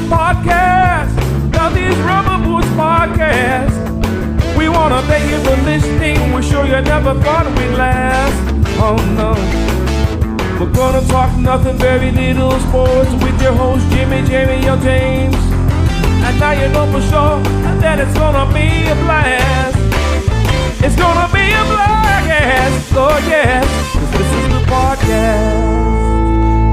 Podcast. Duthie's Rubber Boots Podcast. We want to thank you for listening. We're sure you never thought we'd last. Oh no. We're gonna talk nothing, very little sports with your host Jimmy, your James. And now you know for sure that it's gonna be a blast. It's gonna be a blast, oh yes, 'cause this is the podcast.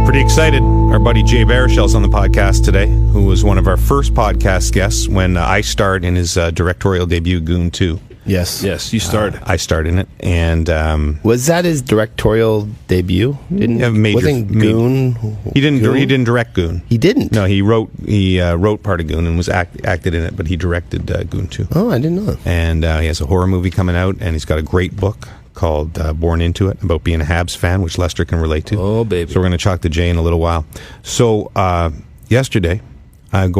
Pretty excited. Our buddy Jay Baruchel's on the podcast today, who was one of our first podcast guests when I starred in his directorial debut, Goon 2. Yes, you starred. I starred in it, and was that his directorial debut? Wasn't Goon? He didn't direct Goon. He didn't. No, he wrote part of Goon and was acted in it, but he directed Goon 2. Oh, I didn't know that. And he has a horror movie coming out, and he's got a great book called Born Into It, about being a Habs fan, which Lester can relate to. Oh, baby. So we're going to talk to Jay in a little while. So yesterday, I've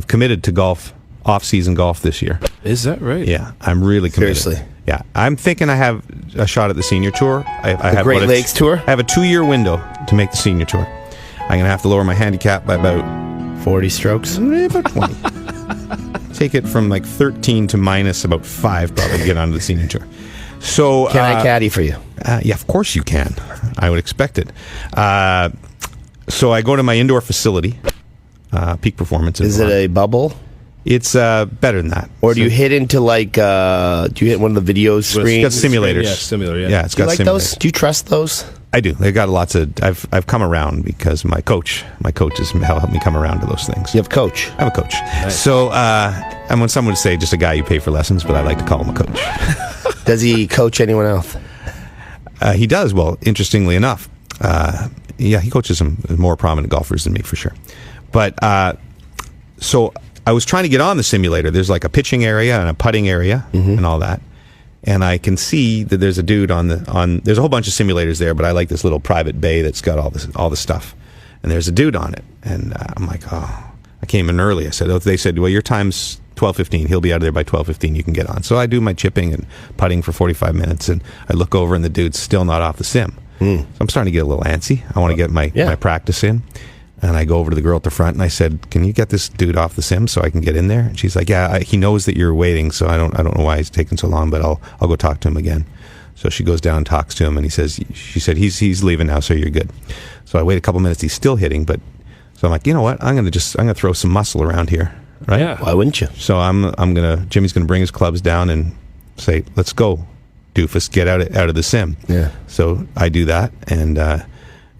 committed to golf, off-season golf this year. Is that right? Yeah, I'm really committed. Seriously? Yeah, I'm thinking I have a shot at the senior tour. I have Great Lakes Tour? I have a 2-year window to make the senior tour. I'm going to have to lower my handicap by about 40 strokes? About 20. Take it from like 13 to minus about 5 probably to get onto the senior tour. So Can I caddy for you? Yeah, of course you can. I would expect it. So I go to my indoor facility, Peak Performance. Is it a bubble? It's better than that. Or do you hit into like, do you hit one of the video screens? It's got simulators. Yeah, simulator, yeah. Yeah, it's Do you got like simulators. those? Do you trust those? I do. They got lots of. I've come around because my coach has helped me come around to those things. You have a coach? I have a coach. Nice. So, and when someone would say just a guy you pay for lessons, but I like to call him a coach. Does he coach anyone else? He does. Well, interestingly enough, yeah, he coaches some more prominent golfers than me for sure. But so I was trying to get on the simulator. There's like a pitching area and a putting area and all that. And I can see that there's a dude there's a whole bunch of simulators there, but I like this little private bay that's got all the stuff. And there's a dude on it. And I'm like, oh, I came in early. They said, well, your time's 12:15. He'll be out of there by 12:15. You can get on. So I do my chipping and putting for 45 minutes, and I look over, and the dude's still not off the sim. So I'm starting to get a little antsy. I want to get my practice in. And I go over to the girl at the front, and I said, can you get this dude off the sim so I can get in there? And she's like, yeah, he knows that you're waiting, so I don't know why he's taking so long, but I'll go talk to him again. So she goes down and talks to him, and she said, he's leaving now, so you're good. So I wait a couple minutes. He's still hitting, but so I'm like, you know what? I'm gonna throw some muscle around here, right? Yeah. Why wouldn't you? So Jimmy's gonna bring his clubs down and say, let's go, doofus, get out of the sim. Yeah. So I do that, and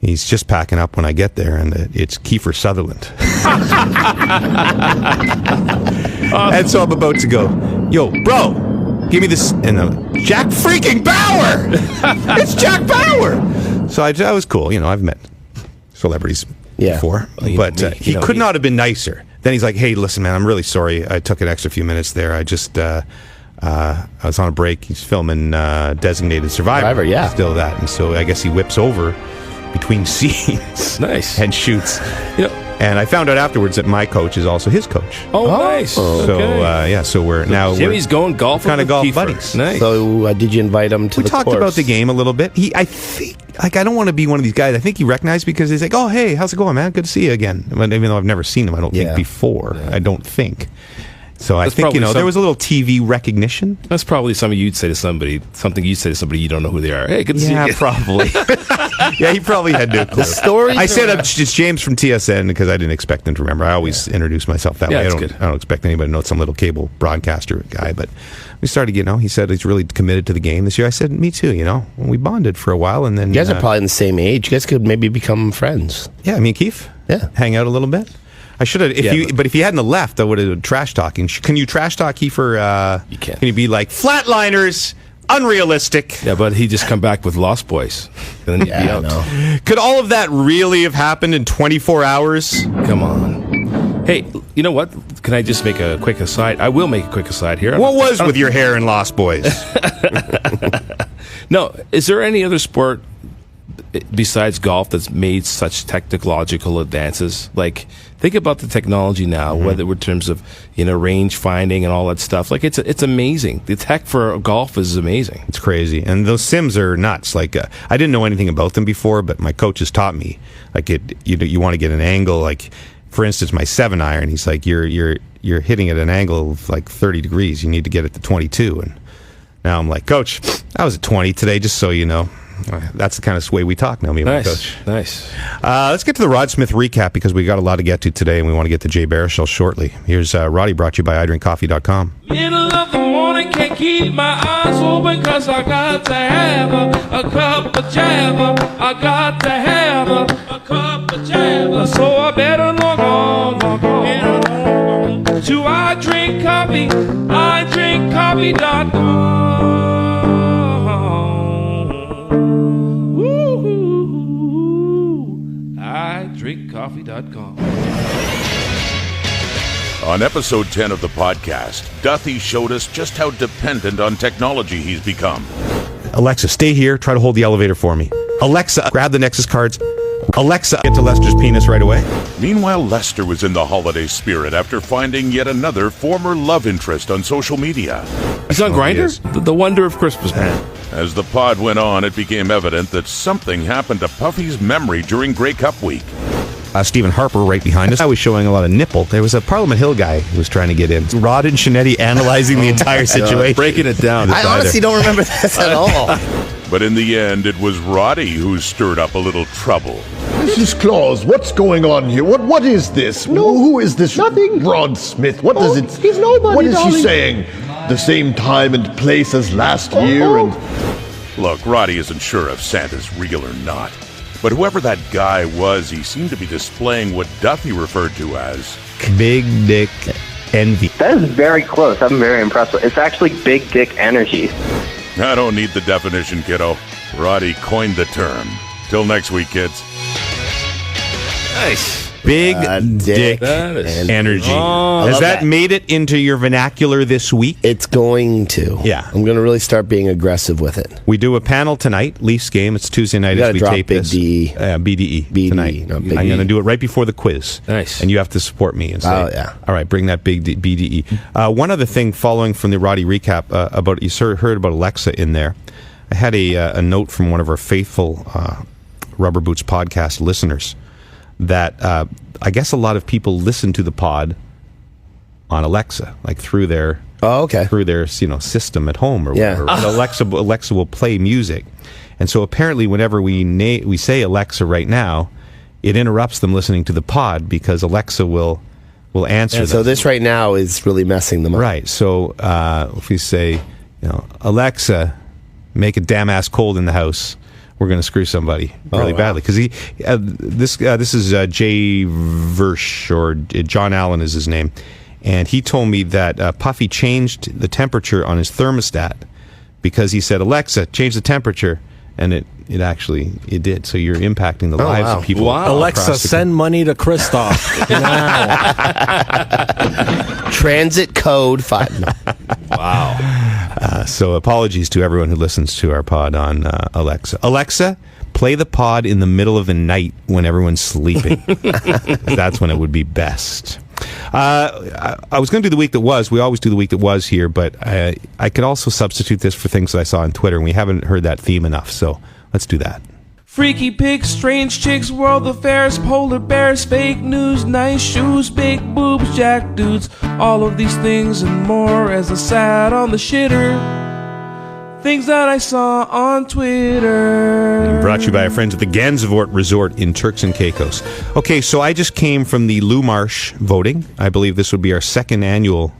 he's just packing up when I get there, and it's Kiefer Sutherland. And so I'm about to go, yo, bro, give me this. And Jack freaking Bauer! It's Jack Bauer! So I was cool. You know, I've met celebrities before. Well, but he could not have been nicer. Then he's like, hey, listen, man, I'm really sorry. I took an extra few minutes there. I just... I was on a break. He's filming Designated Survivor. Yeah. Still that. And so I guess he whips over between scenes. Nice. And shoots. You know, and I found out afterwards that my coach is also his coach. oh, nice. So, Okay. so we're now... Jimmy's going golfing kind of with golf Kiefer. buddies. Nice. So did you invite him to We the talked course? about the game a little bit. I think, I don't want to be one of these guys. I think he recognized because he's like, oh, hey, how's it going, man? Good to see you again. Even though I've never seen him, I don't think, before. Yeah. I don't think. So I think, there was a little TV recognition. That's probably something you'd say to somebody you don't know who they are. Hey, good to see you. Yeah, probably. Yeah, he probably had no clue. The story. I said it's James from TSN because I didn't expect him to remember. I always introduce myself that way. That's I good. don't expect anybody to know it's some little cable broadcaster guy. But we started, he said he's really committed to the game this year. I said, me too, We bonded for a while, and then... You guys are probably in the same age. You guys could maybe become friends. Yeah, Keith? Yeah. Hang out a little bit? I should have, but if you hadn't have left, I would have trash talking. Can you trash talk Kiefer? You can. Can you be like, flatliners, unrealistic? Yeah, but he just come back with Lost Boys. And then he'd be out. No. Could all of that really have happened in 24 hours? Come on. Hey, you know what? Can I just make a quick aside? I will make a quick aside here. What was with your hair in Lost Boys? No, is there any other sport besides golf that's made such technological advances? Like, think about the technology now, whether in terms of range finding and all that stuff. Like, it's amazing. The tech for golf is amazing. It's crazy, and those sims are nuts. Like, I didn't know anything about them before, but my coach has taught me. Like, you want to get an angle, like for instance, my 7-iron, he's like, you're hitting at an angle of like 30 degrees. You need to get it to 22. And now I'm like, Coach, I was at 20 today, just so you know. That's the kind of way we talk now, me and my coach. Nice. Let's get to the Rod Smith recap because we got a lot to get to today, and we want to get to Jay Baruchel shortly. Here's Roddy, brought to you by iDrinkCoffee.com. Middle of the morning, can't keep my eyes open cause I got to have a cup of Java. I got to have a cup of Java. So I better log on to iDrinkCoffee.com. iDrinkCoffee.com. On episode 10 of the podcast, Duthie showed us just how dependent on technology he's become. Alexa, stay here. Try to hold the elevator for me. Alexa, grab the Nexus cards. Alexa, get to Lester's penis right away. Meanwhile, Lester was in the holiday spirit after finding yet another former love interest on social media. He's on Grindr? The wonder of Christmas, man. As the pod went on, it became evident that something happened to Puffy's memory during Grey Cup week. Stephen Harper right behind us. I was showing a lot of nipple. There was a Parliament Hill guy who was trying to get in. Rod and Shinetti analyzing the entire situation. Breaking it down. I honestly don't remember this at all. But in the end, it was Roddy who stirred up a little trouble. Mrs. Claus, what's going on here? What is this? No, who is this? nothing. Rod Smith. What does it? He's nobody, What is darling. he saying? The same time and place as last year, and Look, Roddy isn't sure if Santa's real or not. But whoever that guy was, he seemed to be displaying what Duthie referred to as Big dick envy. That is very close. I'm very impressed with it. It's actually big dick energy. I don't need the definition, kiddo. Roddy coined the term. Till next week, kids. Nice. Big dick That is energy. Oh, Has that that. made it into your vernacular this week? It's going to. Yeah. I'm going to really start being aggressive with it. We do a panel tonight, Leafs game. It's Tuesday night You as gotta we drop tape Big this. D. BDE BDE, tonight. not Big I'm E. going to do it right before the quiz. Nice. And you have to support me and say, Oh, yeah. all right, bring that big BDE. One other thing following from the Roddy recap about, you heard about Alexa in there. I had a note from one of our faithful Rubber Boots podcast listeners that I guess a lot of people listen to the pod on Alexa, like through their through their system at home or Yeah. whatever. And Alexa will play music, and so apparently whenever we say Alexa right now, it interrupts them listening to the pod because Alexa will answer. And them. so this right now is really messing them up. Right. So if we say, Alexa, make it damn ass cold in the house, we're going to screw somebody really badly. Because this is Jay Versh, or John Allen is his name, and he told me that Puffy changed the temperature on his thermostat because he said, Alexa, change the temperature, and it did. So you're impacting the lives wow. of people. Wow. Alexa, send money to Christoph now. Transit code 5. No. So apologies to everyone who listens to our pod on Alexa. Alexa, play the pod in the middle of the night when everyone's sleeping. That's when it would be best. I was going to do the week that was. We always do the week that was here, but I could also substitute this for things that I saw on Twitter, and we haven't heard that theme enough, so let's do that. Freaky pigs, strange chicks, world affairs, polar bears, fake news, nice shoes, big boobs, jack dudes, all of these things and more as I sat on the shitter. Things that I saw on Twitter. Brought to you by our friends at the Gansevoort Resort in Turks and Caicos. Okay, so I just came from the Lou Marsh voting. I believe this would be our second annual,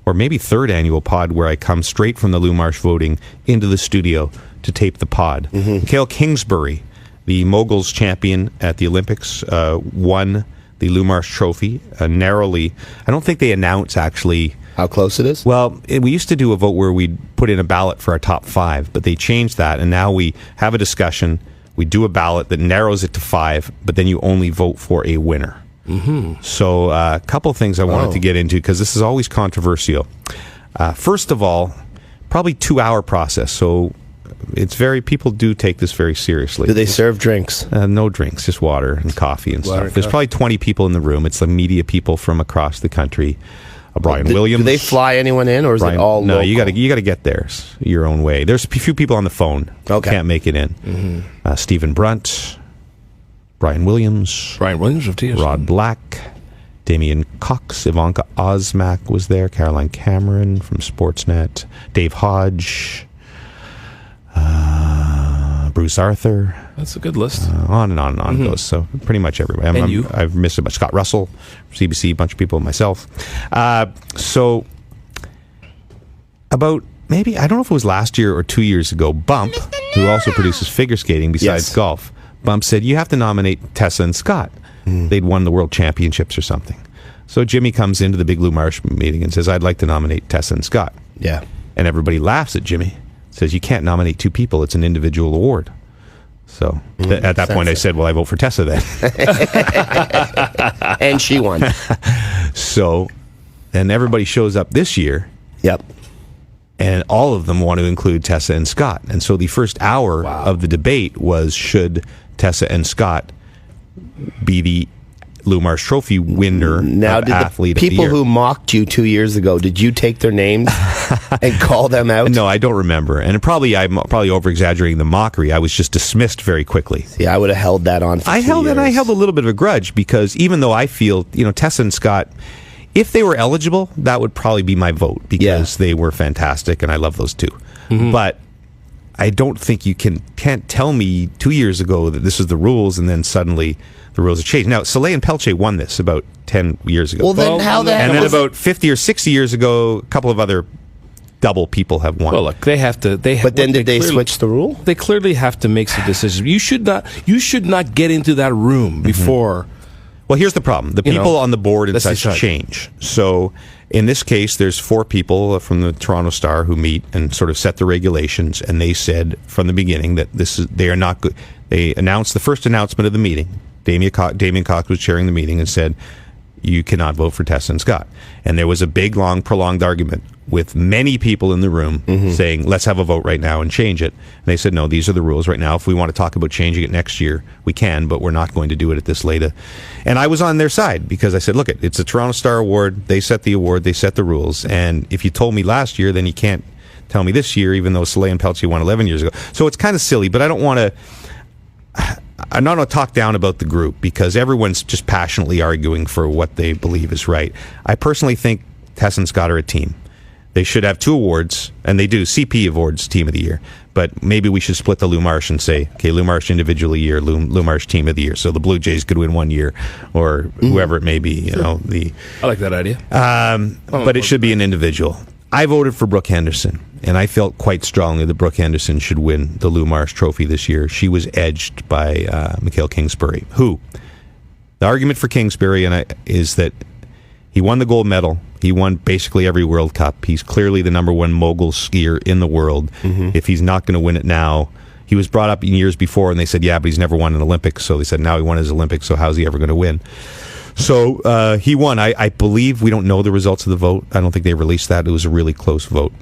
or maybe third annual pod where I come straight from the Lou Marsh voting into the studio to tape the pod. Cale Kingsbury, the Moguls champion at the Olympics, won the Lou Marsh Trophy narrowly. I don't think they announce actually How close it is? Well, we used to do a vote where we'd put in a ballot for our top 5, but they changed that, and now we have a discussion. We do a ballot that narrows it to 5, but then you only vote for a winner. Mm-hmm. So a couple of things I wanted to get into, because this is always controversial. First of all, probably 2-hour process, so it's people do take this very seriously. Do they serve drinks? No drinks, just water and coffee and stuff. There's probably 20 people in the room. It's the media people from across the country. Brian Williams. Do they fly anyone in, or is it all No, local? you got to get theirs your own way. There's a few people on the phone who can't make it in. Mm-hmm. Stephen Brunt, Brian Williams of TSN. Rod Black, Damian Cox, Ivanka Osmak was there, Caroline Cameron from Sportsnet, Dave Hodge, Bruce Arthur. That's a good list. On and on and on it goes. So pretty much everybody. I've missed a bunch. Scott Russell, CBC, a bunch of people, myself. So about maybe, I don't know if it was last year or 2 years ago, Bump, who also produces figure skating besides golf, Bump said, you have to nominate Tessa and Scott. They'd won the world championships or something. So Jimmy comes into the big Lou Marsh meeting and says, I'd like to nominate Tessa and Scott. Yeah. And everybody laughs at Jimmy. Says, you can't nominate two people. It's an individual award. So at that point I said, well, I vote for Tessa then. And she won. So then everybody shows up this year. Yep. And all of them want to include Tessa and Scott. And so the first hour of the debate was, should Tessa and Scott be the Lou Marsh Trophy winner now, of did athlete the people of the year? who mocked you 2 years ago, did you take their names and call them out? No, I don't remember. And I'm probably over-exaggerating the mockery. I was just dismissed very quickly. See, I would have held that on for 2 years. I held a little bit of a grudge because even though I feel, Tessa and Scott, if they were eligible, that would probably be my vote because they were fantastic and I love those two. But I don't think you can't tell me 2 years ago that this is the rules and then suddenly the rules have changed. Now, Soleil and Pelche won this about 10 years ago. Well, then how the And heck then was about 50 or 60 years ago, a couple of other double people have won. Well, look, they have to. But then did they switch the rule? They clearly have to make some decisions. You should not get into that room before. Well, here's the problem. The people on the board and such change. So in this case, there's 4 people from the Toronto Star who meet and sort of set the regulations, and they said from the beginning that they are not good. They announced the first announcement of the meeting. Damian Cox was chairing the meeting and said, you cannot vote for Tessa and Scott. And there was a big, long, prolonged argument with many people in the room saying, let's have a vote right now and change it. And they said, no, these are the rules right now. If we want to talk about changing it next year, we can, but we're not going to do it at this late. And I was on their side because I said, look, it's a Toronto Star Award. They set the award. They set the rules. And if you told me last year, then you can't tell me this year, even though Soleil and Pelche won 11 years ago. So it's kind of silly, but I don't want to... I'm not going to talk down about the group because everyone's just passionately arguing for what they believe is right. I personally think Tess and Scott are a team. They should have 2 awards, and they do, CP Awards Team of the Year. But maybe we should split the Lou Marsh and say, okay, Lou Marsh Individual Year, Lou Marsh Team of the Year. So the Blue Jays could win 1 year, or whoever it may be. I like that idea. But it should be an individual. I voted for Brooke Henderson, and I felt quite strongly that Brooke Henderson should win the Lou Marsh Trophy this year. She was edged by Mikhail Kingsbury, who, the argument for Kingsbury is that he won the gold medal. He won basically every World Cup. He's clearly the number 1 mogul skier in the world. If he's not going to win it now, he was brought up in years before, and they said, yeah, but he's never won an Olympics. So they said, now he won his Olympics, so how's he ever going to win? So he won. I believe we don't know the results of the vote. I don't think they released that. It was a really close vote.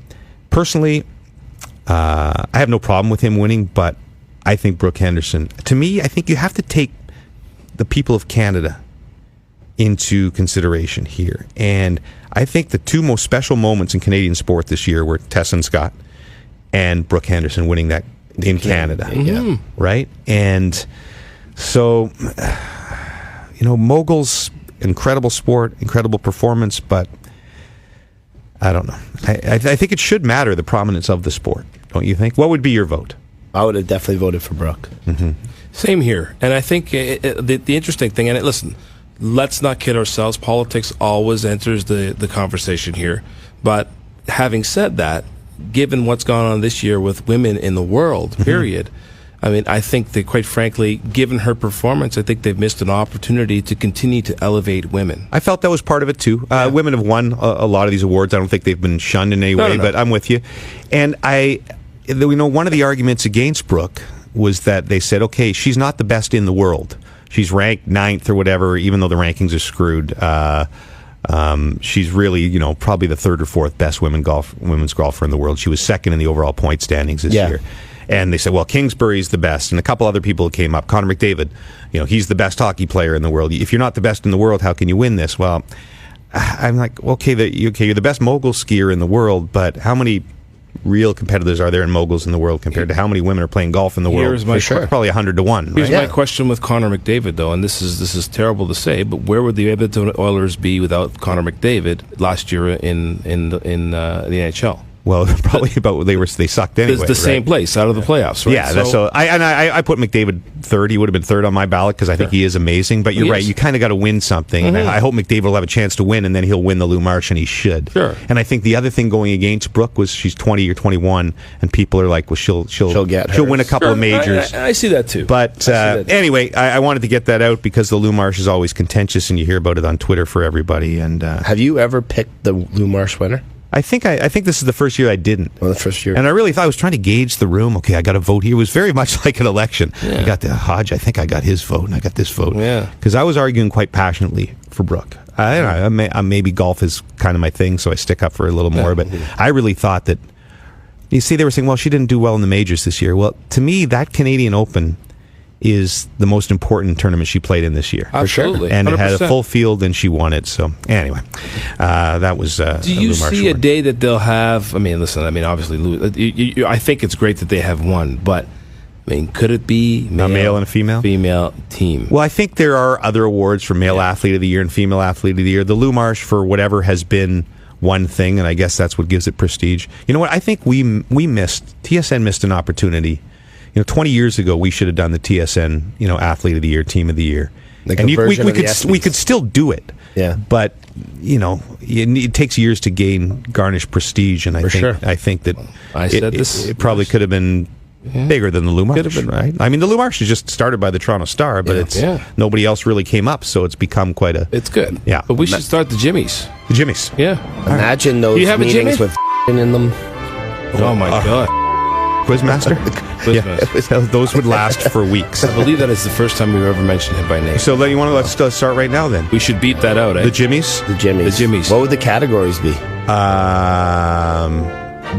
Personally, I have no problem with him winning, but I think Brooke Henderson, to me, I think you have to take the people of Canada into consideration here. And I think the 2 most special moments in Canadian sport this year were Tess and Scott and Brooke Henderson winning that in Canada. Right? And so... moguls, incredible sport, incredible performance, but I don't know. I think it should matter, the prominence of the sport, don't you think? What would be your vote? I would have definitely voted for Brooke. Same here. And I think the interesting thing, and listen, let's not kid ourselves. Politics always enters the conversation here. But having said that, given what's gone on this year with women in the world, period, I mean, I think that, quite frankly, given her performance, I think they've missed an opportunity to continue to elevate women. I felt that was part of it, too. Women have won a lot of these awards. I don't think they've been shunned in any way, but I'm with you. And one of the arguments against Brooke was that they said, okay, she's not the best in the world. She's ranked 9th or whatever, even though the rankings are screwed. She's really, probably the 3rd or 4th best women's golfer in the world. She was 2nd in the overall point standings this year. And they said, well, Kingsbury's the best. And a couple other people came up. Connor McDavid, he's the best hockey player in the world. If you're not the best in the world, how can you win this? Well, I'm like, you're the best mogul skier in the world, but how many real competitors are there in moguls in the world compared to how many women are playing golf in the world. Here's my Probably 100 to 1. Here's Right? my question with Connor McDavid, though, and this is terrible to say, but where would the Edmonton Oilers be without Connor McDavid last year in the NHL? Well, probably about they sucked anyway. It's the same place out of the playoffs, right? Yeah, I put McDavid third. He would have been third on my ballot because I think he is amazing. But you're right. You kind of got to win something. And I hope McDavid will have a chance to win, and then he'll win the Lou Marsh, and he should. Sure. And I think the other thing going against Brooke was she's 20 or 21, and people are like, well, she'll win a couple of majors. I see that too. But anyway, I wanted to get that out because the Lou Marsh is always contentious, and you hear about it on Twitter for everybody. And have you ever picked the Lou Marsh winner? I think this is the first year I didn't. Well, the first year. And I really thought I was trying to gauge the room. Okay, I got to vote here. It was very much like an election. Yeah. I got the Hodge. I think I got his vote, and I got this vote. Yeah. Because I was arguing quite passionately for Brooke. I don't know. Maybe golf is kind of my thing, so I stick up for her a little more. But I really thought that. You see, they were saying, well, she didn't do well in the majors this year. Well, to me, that Canadian Open is the most important tournament she played in this year. Absolutely. And 100%. It had a 100%. full field, and she won it. So, anyway, that was Do you see a day that they'll have... I mean, listen, obviously, Lou, I think it's great that they have one, but, could it be a male and a female? Female team. Well, I think there are other awards for Male Athlete of the Year and Female Athlete of the Year. The Lou Marsh, for whatever, has been one thing, and I guess that's what gives it prestige. You know what? I think TSN missed an opportunity. 20 years ago, we should have done the TSN, Athlete of the Year, Team of the Year. Like and we could still do it. Yeah. But, it takes years to garnish prestige, and I think that it probably could have been bigger than the Lou Marsh, right? I mean, the Lou Marsh is just started by the Toronto Star, but nobody else really came up, so it's become quite a... It's good. Yeah. But we should start the Jimmies. The Jimmies. Yeah. Imagine those you have meetings with in them. Oh, my God. Quizmaster? Quizmaster. Those would last for weeks. I believe that is the first time we've ever mentioned him by name. So you want to let's start right now then? We should beat that out, eh? The Jimmies? The Jimmies. What would the categories be?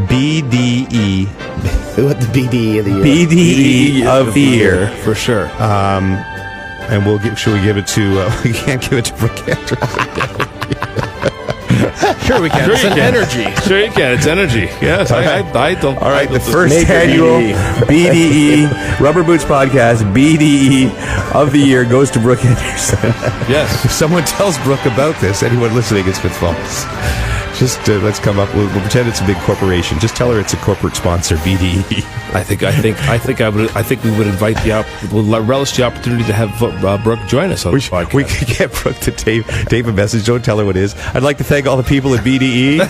BDE. What the BDE of the year? BDE of the year. For sure. And should we give it to, we can't give it to Brooke Andrews. Sure we can. Sure It's you an can. energy. Sure you can. It's energy. Yes, I don't... All right, the first Make it annual BDE Rubber Boots Podcast BDE of the year goes to Brooke Anderson. Yes. If someone tells Brooke about this, anyone listening, it's good false. Just let's come up. We'll pretend it's a big corporation. Just tell her it's a corporate sponsor. BDE. I think we would invite we'll relish the opportunity to have Brooke join us on the podcast. We could get Brooke to tape a message. Don't tell her what it is. I'd like to thank all the people at BDE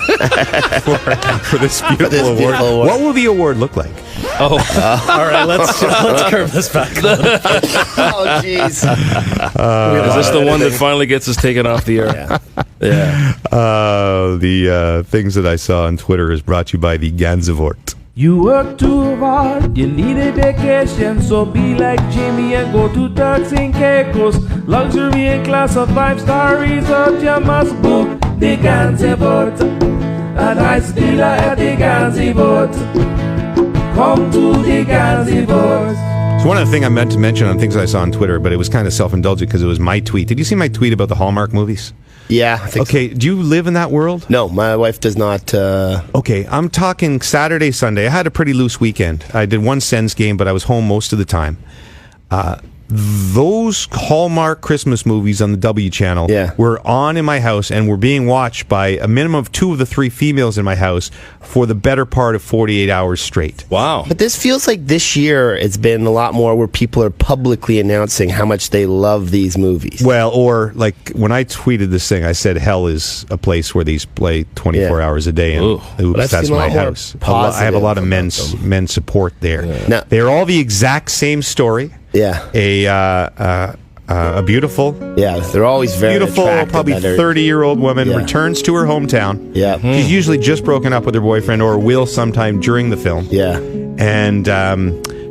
for this beautiful award. What will the award look like? All right, let's curve this back. Oh, jeez. Is this the one that finally gets us taken off the air? Yeah. The things that I saw on Twitter is brought to you by the Gansevoort. You work too hard, you need a vacation, so be like Jimmy and go to Turks and Caicos. Luxury and class of 5-star resort, you must book the Gansevoort. A nice dealer at the Gansevoort. Come to the Gansevoort. So one of the things I meant to mention on things I saw on Twitter, but it was kind of self-indulgent because it was my tweet. Did you see my tweet about the Hallmark movies? Yeah, I think Okay, do you live in that world? No, my wife does not. Okay, I'm talking Saturday, Sunday. I had a pretty loose weekend. I did one Sens game, but I was home most of the time. Those Hallmark Christmas movies on the W channel were on in my house and were being watched by a minimum of 2 of the 3 females in my house for the better part of 48 hours straight. Wow. But this feels like this year it's been a lot more where people are publicly announcing how much they love these movies. Well, or like when I tweeted this thing, I said hell is a place where these play 24 hours a day, and oops, that's my house. I have a lot of men support there. Now, they're all the exact same story. Yeah. A beautiful, they're always very beautiful, attractive, probably 30-year-old woman returns to her hometown. Yeah. She's usually just broken up with her boyfriend or will sometime during the film. Yeah. And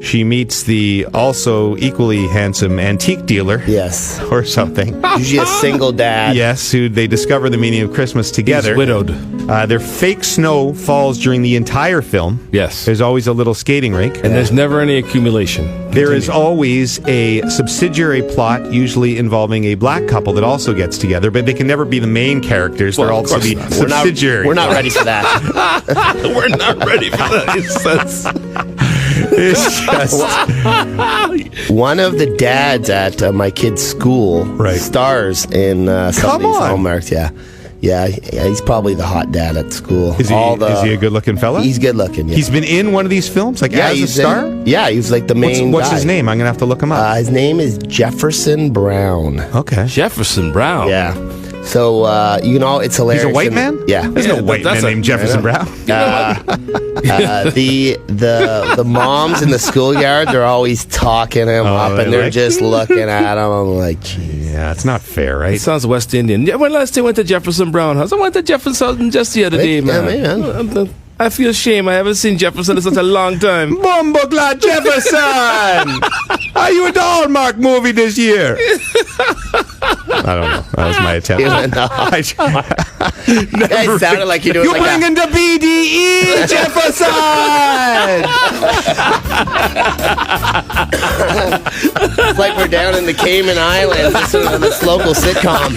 she meets the also equally handsome antique dealer. Yes. Or something. Usually a single dad. Yes, who they discover the meaning of Christmas together. He's widowed. Their fake snow falls during the entire film. Yes. There's always a little skating rink. And there's never any accumulation. There is always a subsidiary plot, usually involving a black couple that also gets together, but they can never be the main characters. They're Well, of also course the not. subsidiary. We're not ready for that. We're not ready for that. It's just One of the dads at my kid's school stars in some of these Hallmarks. Yeah, he's probably the hot dad at school. Is he a good-looking fella? He's good-looking, yeah. He's been in one of these films, as a star? He's like the main What's guy. his name? I'm going to have to look him up. His name is Jefferson Brown. Okay. Jefferson Brown. Yeah. So, it's hilarious. He's a white man? Yeah. There's no white man named Jefferson Brown. The moms in the schoolyard, they're always talking him up, and they're just looking at him. I'm like, geez. Yeah, it's not fair, right? It sounds West Indian. Yeah, when last time I went to Jefferson Brown House? I went to Jefferson just the other day, man. I feel shame. I haven't seen Jefferson in such a long time. Bumbleclad Jefferson! Are you at the Hallmark movie this year? I don't know. That was my attempt. It sounded like you're doing You're bringing the BDE, Jefferson! It's like we're down in the Cayman Islands listening to this local sitcom.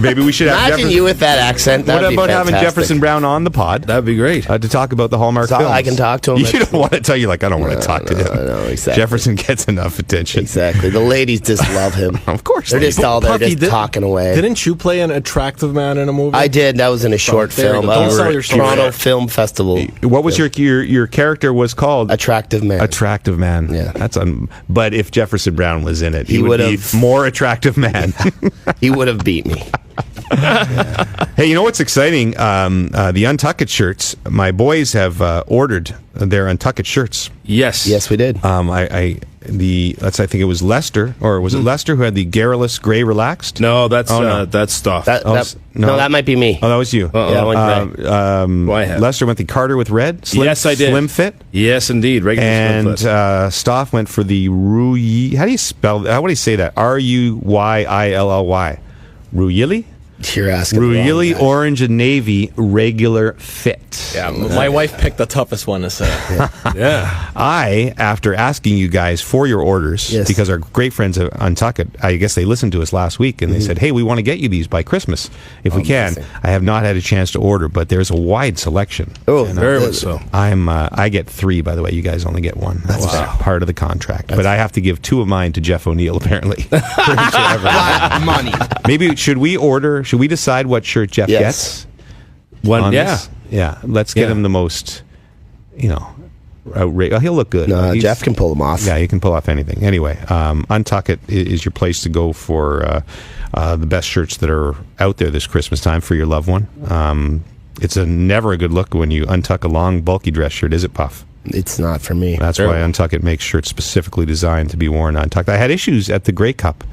Maybe we should have Imagine you with that accent. What That'd about be having fantastic. Jefferson Brown on the pod? That'd be great. To talk about the Hallmark So films. I can talk to him. You don't want to tell you, I don't want to talk to him. No, exactly. Jefferson gets enough attention. Exactly. The ladies just love him. Of course. They're just all there, Puffy, just talking away. Didn't you play an attractive man in a movie? I did. That was in a short there you film. go. Don't sell your story. Toronto Film Festival. What was your character was called? Attractive man. Attractive man. Yeah. But if Jefferson Brown was in it, he would be would've- more attractive man. He would have beat me. Hey, you know what's exciting? The Untuckit shirts. My boys have ordered their Untuckit shirts. Yes. Yes, we did. I think it was Lester, or was it Lester who had the garrulous gray relaxed? No, that's no. that's stuff. No, that might be me. Oh, that was you. Yeah, I went gray. I have. Lester went the Carter with red. Yes, I did. Slim fit. Yes, indeed. Regular And slim fit. Stoff went for the Ruyi. How do you spell? How do you say that? Ruyilly. Ruyilly. You're asking. the wrong Ruyilly guy. orange and navy regular fit. Yeah, my wife picked the toughest one to say. Yeah. I, after asking you guys for your orders, Yes. because our great friends at Untuckit, I guess they listened to us last week, and they said, hey, we want to get you these by Christmas, if we can. amazing. I have not had a chance to order, but there's a wide selection. Oh, Very much so. I get 3, by the way. You guys only get 1. That's part of the contract. But I have to give 2 of mine to Jeff O'Neill, apparently. money. Maybe, should we decide what shirt Jeff Yes. gets? One. on Yeah. this? Yeah. Let's get Yeah. him the most, outrageous. He'll look good. No, He's- Jeff can pull them off. Yeah, you can pull off anything. Anyway, Untuckit is your place to go for the best shirts that are out there this Christmas time for your loved one. It's never a good look when you untuck a long, bulky dress shirt, is it, Puff? It's not for me. That's why Untuckit makes shirts specifically designed to be worn untucked. I had issues at the Grey Cup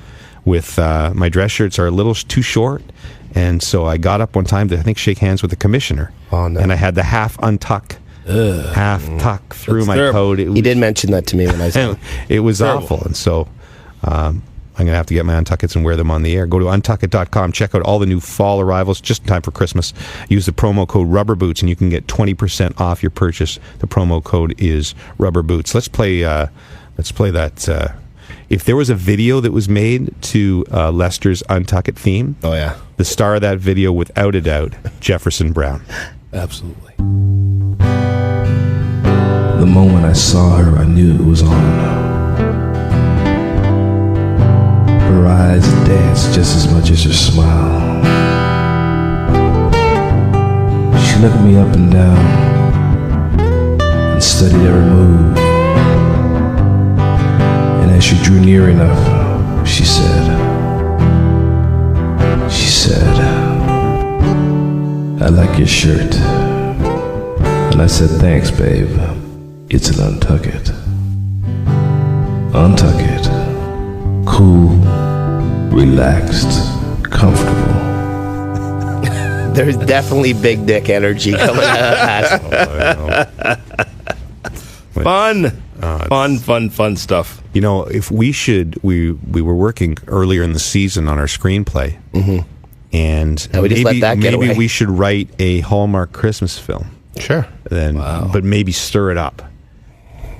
with my dress shirts are a little too short, and so I got up one time to, I think, shake hands with the commissioner. Oh, no. And I had the half untuck, half tuck through my terrible. coat. He did mention that to me when I saw him. It was Terrible. awful, and so I'm going to have to get my Untuckits and wear them on the air. Go to untuckit.com, check out all the new fall arrivals just in time for Christmas. Use the promo code RubberBoots, and you can get 20% off your purchase. The promo code is RubberBoots. Let's play that. If there was a video that was made to Lester's Untuckit theme, Oh, yeah. the star of that video, without a doubt, Jefferson Brown. Absolutely. The moment I saw her, I knew it was on. Her eyes danced just as much as her smile. She looked me up and down and studied every move. And as she drew near enough, she said, I like your shirt. And I said, thanks, babe. It's an Untuckit. Untuckit. Cool, relaxed, comfortable. There's definitely big dick energy coming out of that. Fun stuff. You know, if we were working earlier in the season on our screenplay, and we just let that get maybe away. we should write a Hallmark Christmas film. Sure. Then, but maybe stir it up.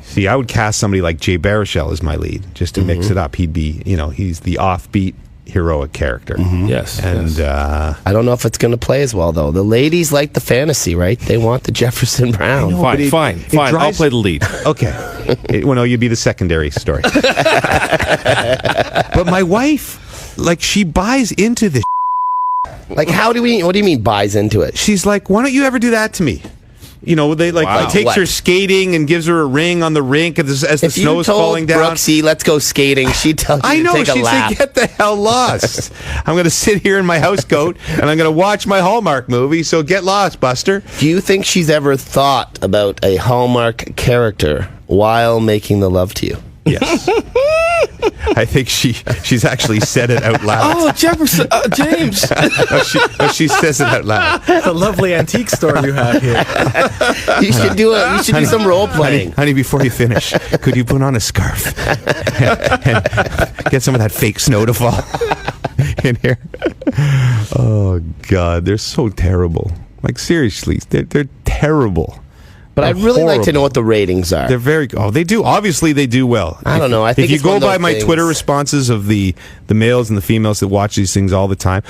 See, I would cast somebody like Jay Baruchel as my lead, just to mix it up. He'd be, he's the offbeat heroic character. Yes. And I don't know if it's going to play as well, though. The ladies like the fantasy, right? They want the Jefferson Brown. Fine. I'll play the lead. Okay. You'd be the secondary story. But my wife, she buys into this. What do you mean buys into it? She's like, why don't you ever do that to me? They takes her skating and gives her a ring on the rink as the snow is falling down. Brooksy, let's go skating, she'd tell you to take a lap. She'd say, get the hell lost. I'm going to sit here in my housecoat and I'm going to watch my Hallmark movie, so get lost, Buster. Do you think she's ever thought about a Hallmark character while making the love to you? Yes. I think she's actually said it out loud. Oh, Jefferson, James. She says it out loud. The lovely antique store you have here. You should do some role playing. Honey, before you finish, could you put on a scarf and get some of that fake snow to fall in here? Oh God, they're so terrible. Seriously, they're terrible. But I'd really like to know what the ratings are. They're very. Oh, they do. Obviously, they do well. I don't know. I think if you it's one go of by those my things. Twitter responses of the males and the females that watch these things all the time,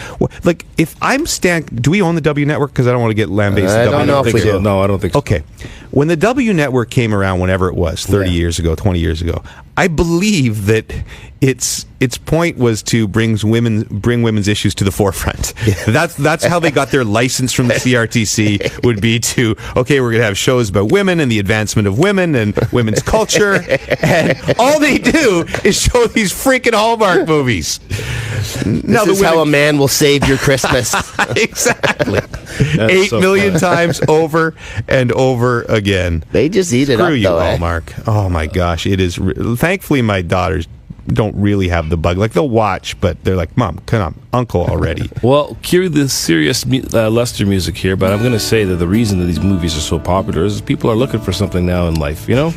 if I'm do we own the W Network? Because I don't want to get lambasted. I don't know if we do. No, I don't think so. Okay, when the W Network came around, whenever it was, 30 years ago, 20 years ago, I believe that its point was to bring women's issues to the forefront. Yeah. That's how they got their license from the CRTC. Would be to we're going to have shows about women and the advancement of women and women's culture, and all they do is show these freaking Hallmark movies. This is how a man will save your Christmas. Exactly. 8 million times over and over again. They just eat it up, Screw you, though, Hallmark. Oh my gosh, it is. Thankfully, my daughters don't really have the bug. They'll watch, but they're like, Mom, come on, Uncle already. Well, cue the serious Lester music here, but I'm going to say that the reason that these movies are so popular is people are looking for something now in life, They're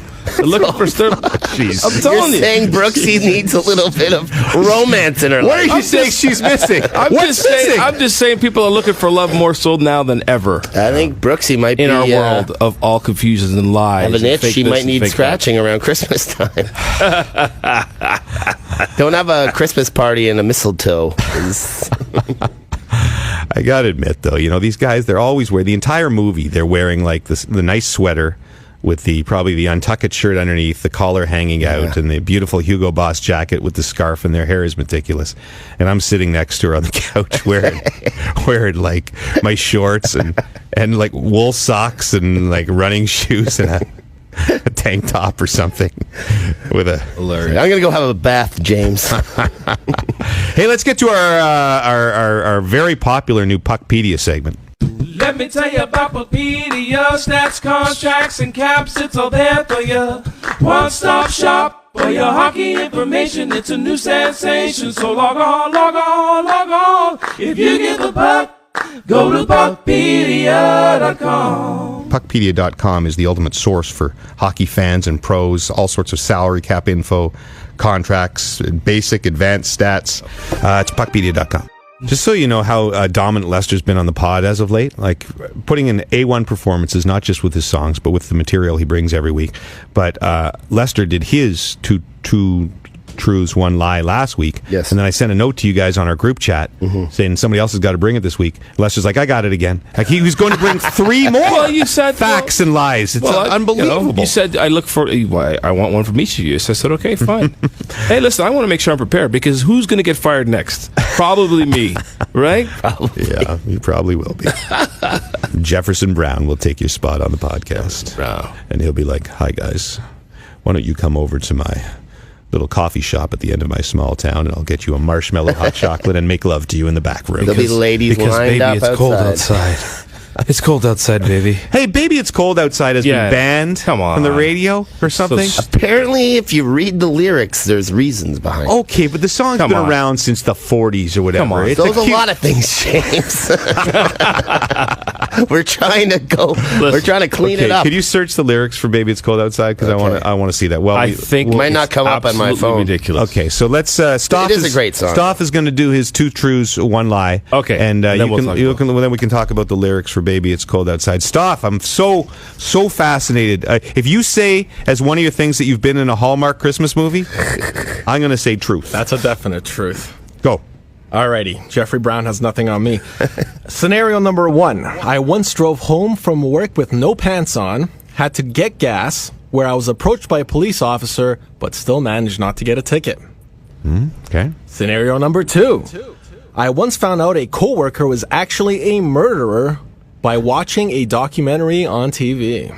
looking for stuff. Jeez. I'm telling you. You're saying Brooksy needs a little bit of romance in her life. What are you saying she's missing? I'm just saying people are looking for love more so now than ever. I think Brooksy might be in our world of all confusions and lies. Have an itch she might need scratching around Christmas time. Don't have a Christmas party and a mistletoe. I gotta admit, though, these guys, they're always wearing the entire movie. They're wearing the nice sweater with probably the untucked shirt underneath, the collar hanging out, and the beautiful Hugo Boss jacket with the scarf, and their hair is meticulous. And I'm sitting next to her on the couch wearing my shorts and wool socks and running shoes and a tank top or something with a. I'm gonna go have a bath, James. Hey, let's get to our very popular new Puckpedia segment. Let me tell you about Puckpedia, stats, contracts, and caps. It's all there for you. One-stop shop for your hockey information. It's a new sensation, so log on. If you get the puck, go to Puckpedia.com. Puckpedia.com is the ultimate source for hockey fans and pros, all sorts of salary cap info, contracts, basic, advanced stats. It's Puckpedia.com. Just so you know how dominant Lester's been on the pod as of late, putting in A1 performances, not just with his songs, but with the material he brings every week. But Lester did his two truths, one lie last week. Yes. And then I sent a note to you guys on our group chat saying somebody else has got to bring it this week. Lester's like, I got it again. He was going to bring 3 more you said, facts and lies. It's unbelievable. You said, I want one from each of you. So I said, okay, fine. Hey, listen, I want to make sure I'm prepared because who's going to get fired next? Probably me, right? Probably. Yeah, you probably will be. Jefferson Brown will take your spot on the podcast. And he'll be like, hi, guys. Why don't you come over to my little coffee shop at the end of my small town, and I'll get you a marshmallow hot chocolate and make love to you in the back room. There'll be ladies lined up it's cold outside. It's cold outside, baby. Hey, baby, it's cold outside has been banned from the radio or something. Apparently Apparently, if you read the lyrics, there's reasons behind it. Okay, but the song's been around since the 40s or whatever. Come on. It's There's a lot of things, James. We're trying to clean it up. Could you search the lyrics for "Baby It's Cold Outside"? Because I want to see that. Well, I think might not come up on my phone. Ridiculous. Okay, so let's. Stoff It is a great song. Stoff is going to do his 2 truths, 1 lie. Okay, and then then we can talk about the lyrics for "Baby It's Cold Outside." Stoff, I'm so fascinated. If you say as one of your things that you've been in a Hallmark Christmas movie, I'm going to say truth. That's a definite truth. Go. Alrighty, Jeffrey Brown has nothing on me. Scenario number 1. I once drove home from work with no pants on, had to get gas, where I was approached by a police officer, but still managed not to get a ticket. Okay. Scenario number 2. I once found out a coworker was actually a murderer by watching a documentary on TV.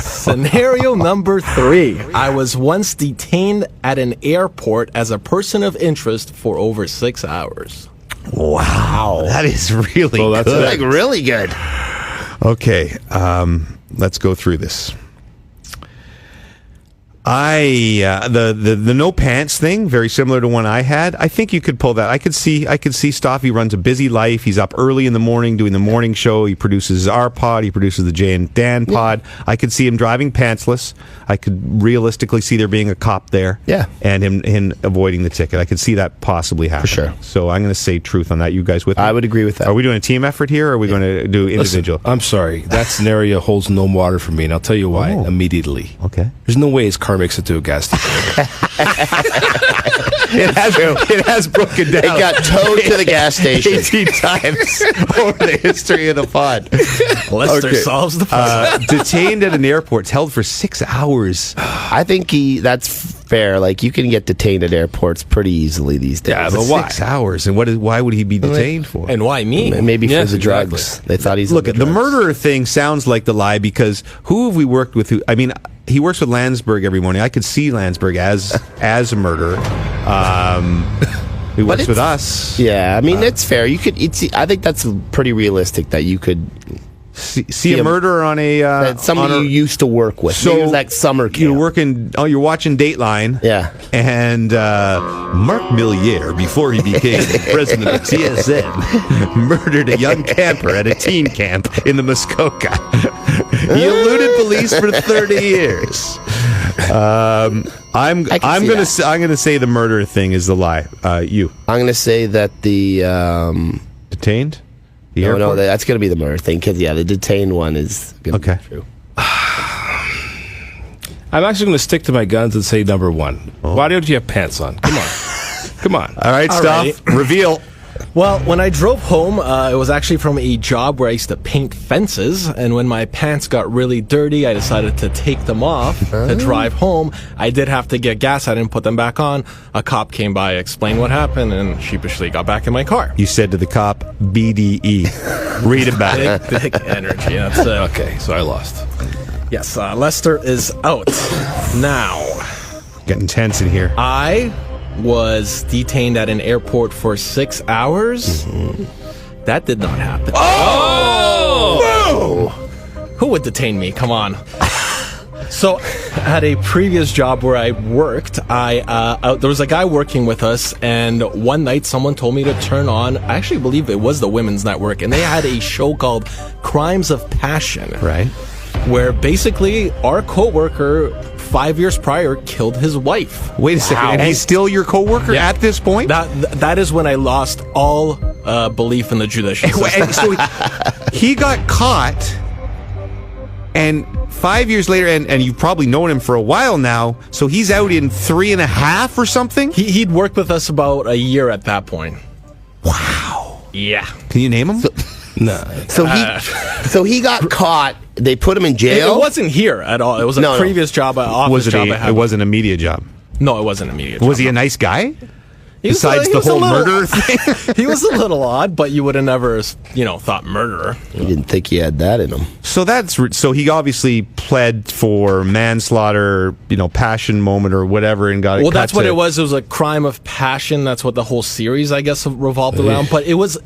Scenario number 3. I was once detained at an airport as a person of interest for over 6 hours. Wow, that is really that's good. Like really good. Okay, let's go through this. The no pants thing, very similar to one I had. I think you could pull that. I could see Stoffy runs a busy life. He's up early in the morning doing the morning show. He produces our pod. He produces the Jay and Dan pod. I could see him driving pantsless. I could realistically see there being a cop there. Yeah. And him avoiding the ticket. I could see that possibly happening. For sure. So I'm going to say truth on that. You guys with me? I would agree with that. Are we doing a team effort here, or are we going to do individual? Listen, I'm sorry. That scenario holds no water for me, and I'll tell you why immediately. Okay. There's no way his car makes it to a gas station. It has broken down. It got towed to the gas station 18 times over the history of the pod. Lester solves the puzzle. Detained at an airport, held for 6 hours. I think that's fair. Like, you can get detained at airports pretty easily these days. Yeah, but why? 6 hours, and why would he be detained for? And why me? Maybe Yes, for the drugs. exactly. They thought he's Look, into the drugs. murderer thing sounds like the lie, because who have we worked with? He works with Landsberg every morning. I could see Landsberg as a murderer. He works with us. Yeah, I mean, it's fair. You could. I think that's pretty realistic that you could See a murderer on a that's somebody you used to work with. So maybe it was like summer camp. You're working. Oh, you're watching Dateline. Yeah. And Mark Milliere, before he became president of TSN, murdered a young camper at a teen camp in the Muskoka. He eluded police for 30 years. I'm gonna say the murder thing is the lie. You? I'm gonna say that the detained. No, that's going to be the murder thing. Because, the detained one is going to be true. I'm actually going to stick to my guns and say number 1. Oh. Why don't you have pants on? Come on. Come on. All right, Stoff. Reveal. Well, when I drove home, it was actually from a job where I used to paint fences, and when my pants got really dirty, I decided to take them off to drive home. I did have to get gas. I didn't put them back on. A cop came by, explained what happened, and sheepishly got back in my car. You said to the cop, BDE. Read about it. Big energy. That's it. Okay, so I lost. Yes, Lester is out. Now. Getting tense in here. I was detained at an airport for 6 hours. That did not happen. Oh! Who would detain me? Come on. So, at a previous job where I worked, there was a guy working with us, and one night someone told me to turn on, I actually believe it was the Women's Network, and they had a show called Crimes of Passion. Right. Where basically our coworker 5 years prior killed his wife. Wait a second, and he's still your coworker at this point? That is when I lost all belief in the judicial system. And so he got caught, and 5 years later, and you've probably known him for a while now, so he's out in 3.5 or something? He'd worked with us about a year at that point. Wow. Yeah. Can you name him? No. So he got caught. They put him in jail? It wasn't here at all. It was a previous job, an office job I had. It wasn't a media job? No, it wasn't a media job. Was he a nice guy? Besides the whole murder thing? He was a little odd, but you would have never, thought murderer. You didn't think he had that in him. So he obviously pled for manslaughter, passion moment or whatever, and got it. Well, that's what it was. It was a crime of passion. That's what the whole series, I guess, revolved around. But it was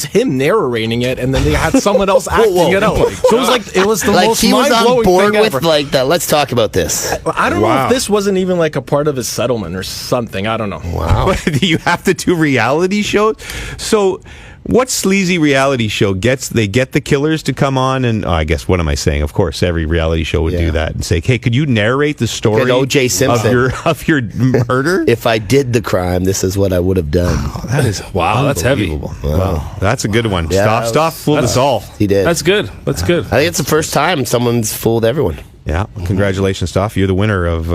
him narrating it, and then they had someone else acting it out. So it was the most he was mind-blowing on board thing with ever. let's talk about this. I don't know if this wasn't even like a part of his settlement or something. I don't know. Wow. You have to do reality shows? So what sleazy reality show get the killers to come on and I guess, what am I saying? Of course, every reality show would do that and say, hey, could you narrate the story O.J. Simpson of your murder? If I did the crime, this is what I would have done. Oh, that is that's heavy. Wow. That's a good one. Yeah, Stop fooled us all. He did. That's good. That's good. I think it's the first time someone's fooled everyone. Yeah. Congratulations, Stoff. You're the winner of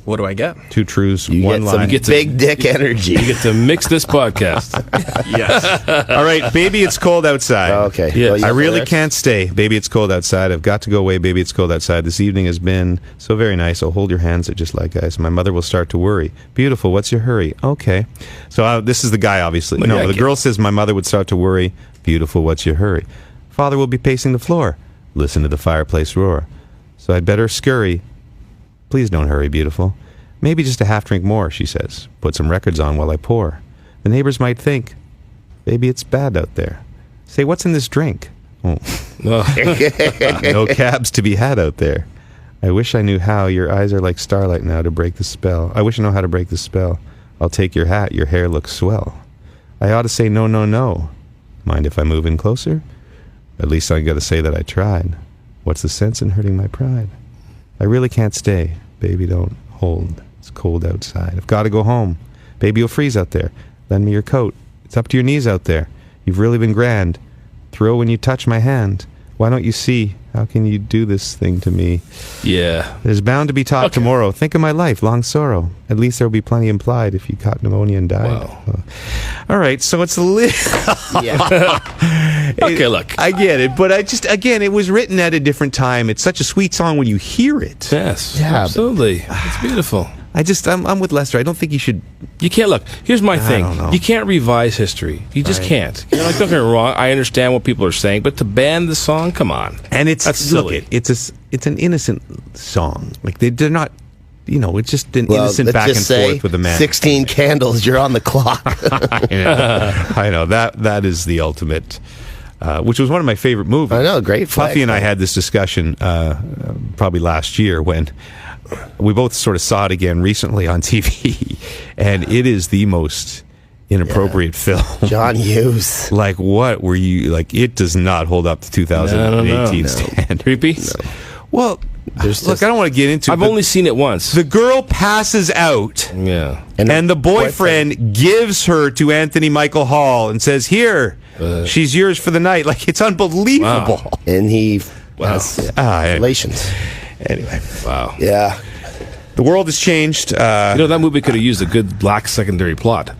What do I get? 2 truths, You 1 get lie. some big dick energy. You get to mix this podcast. Yes. All right, baby, it's cold outside. Okay. Yeah. Well, you I go really there. can't stay. Baby, it's cold outside. I've got to go away. Baby, it's cold outside. This evening has been so very nice. I'll hold your hands. They're just like ice. My mother will start to worry. Beautiful. What's your hurry? Okay. So this is the guy, obviously. Well, no, yeah, the girl says my mother would start to worry. Beautiful. What's your hurry? Father will be pacing the floor. Listen to the fireplace roar. So I'd better scurry. Please don't hurry, beautiful. Maybe just a half drink more, she says. Put some records on while I pour. The neighbors might think, baby, it's bad out there. Say, what's in this drink? Oh. No cabs to be had out there. I wish I knew how. Your eyes are like starlight now to break the spell. I wish I know how to break the spell. I'll take your hat. Your hair looks swell. I ought to say no, no, no. Mind if I move in closer? At least I got to say that I tried. What's the sense in hurting my pride? I really can't stay. Baby, don't hold. It's cold outside. I've got to go home. Baby, you'll freeze out there. Lend me your coat. It's up to your knees out there. You've really been grand. Thrill when you touch my hand. Why don't you see? How can you do this thing to me? Yeah. There's bound to be talk tomorrow. Think of my life, long sorrow. At least there'll be plenty implied if you caught pneumonia and died. Wow. All right, so it's a Okay, look. I get it, but it was written at a different time. It's such a sweet song when you hear it. Yes. Yeah, Absolutely. It's beautiful. I'm with Lester. I don't think you should. You can't look. Here's my thing. don't know. You can't revise history. You just can't. Don't get me wrong. I understand what people are saying, but to ban the song, come on. And it's That's silly. it's an innocent song. Like they're not. It's just an innocent let's back and just say forth with a man. 16 candles, you're on the clock. I know that is the ultimate. Which was one of my favorite movies. I know, great flag. Puffy and I had this discussion probably last year when we both sort of saw it again recently on TV, and it is the most inappropriate film. John Hughes. Like, what were you like? It does not hold up to 2018 standard. Creepy? Well, look, I don't want to get into it. I've but only seen it once. the girl passes out. Yeah. And the boyfriend gives her to Anthony Michael Hall and says, "Here, she's yours for the night." Like, it's unbelievable. Wow. And he has relations. Anyway, Wow. Yeah. the world has changed. That movie could have used a good black secondary plot.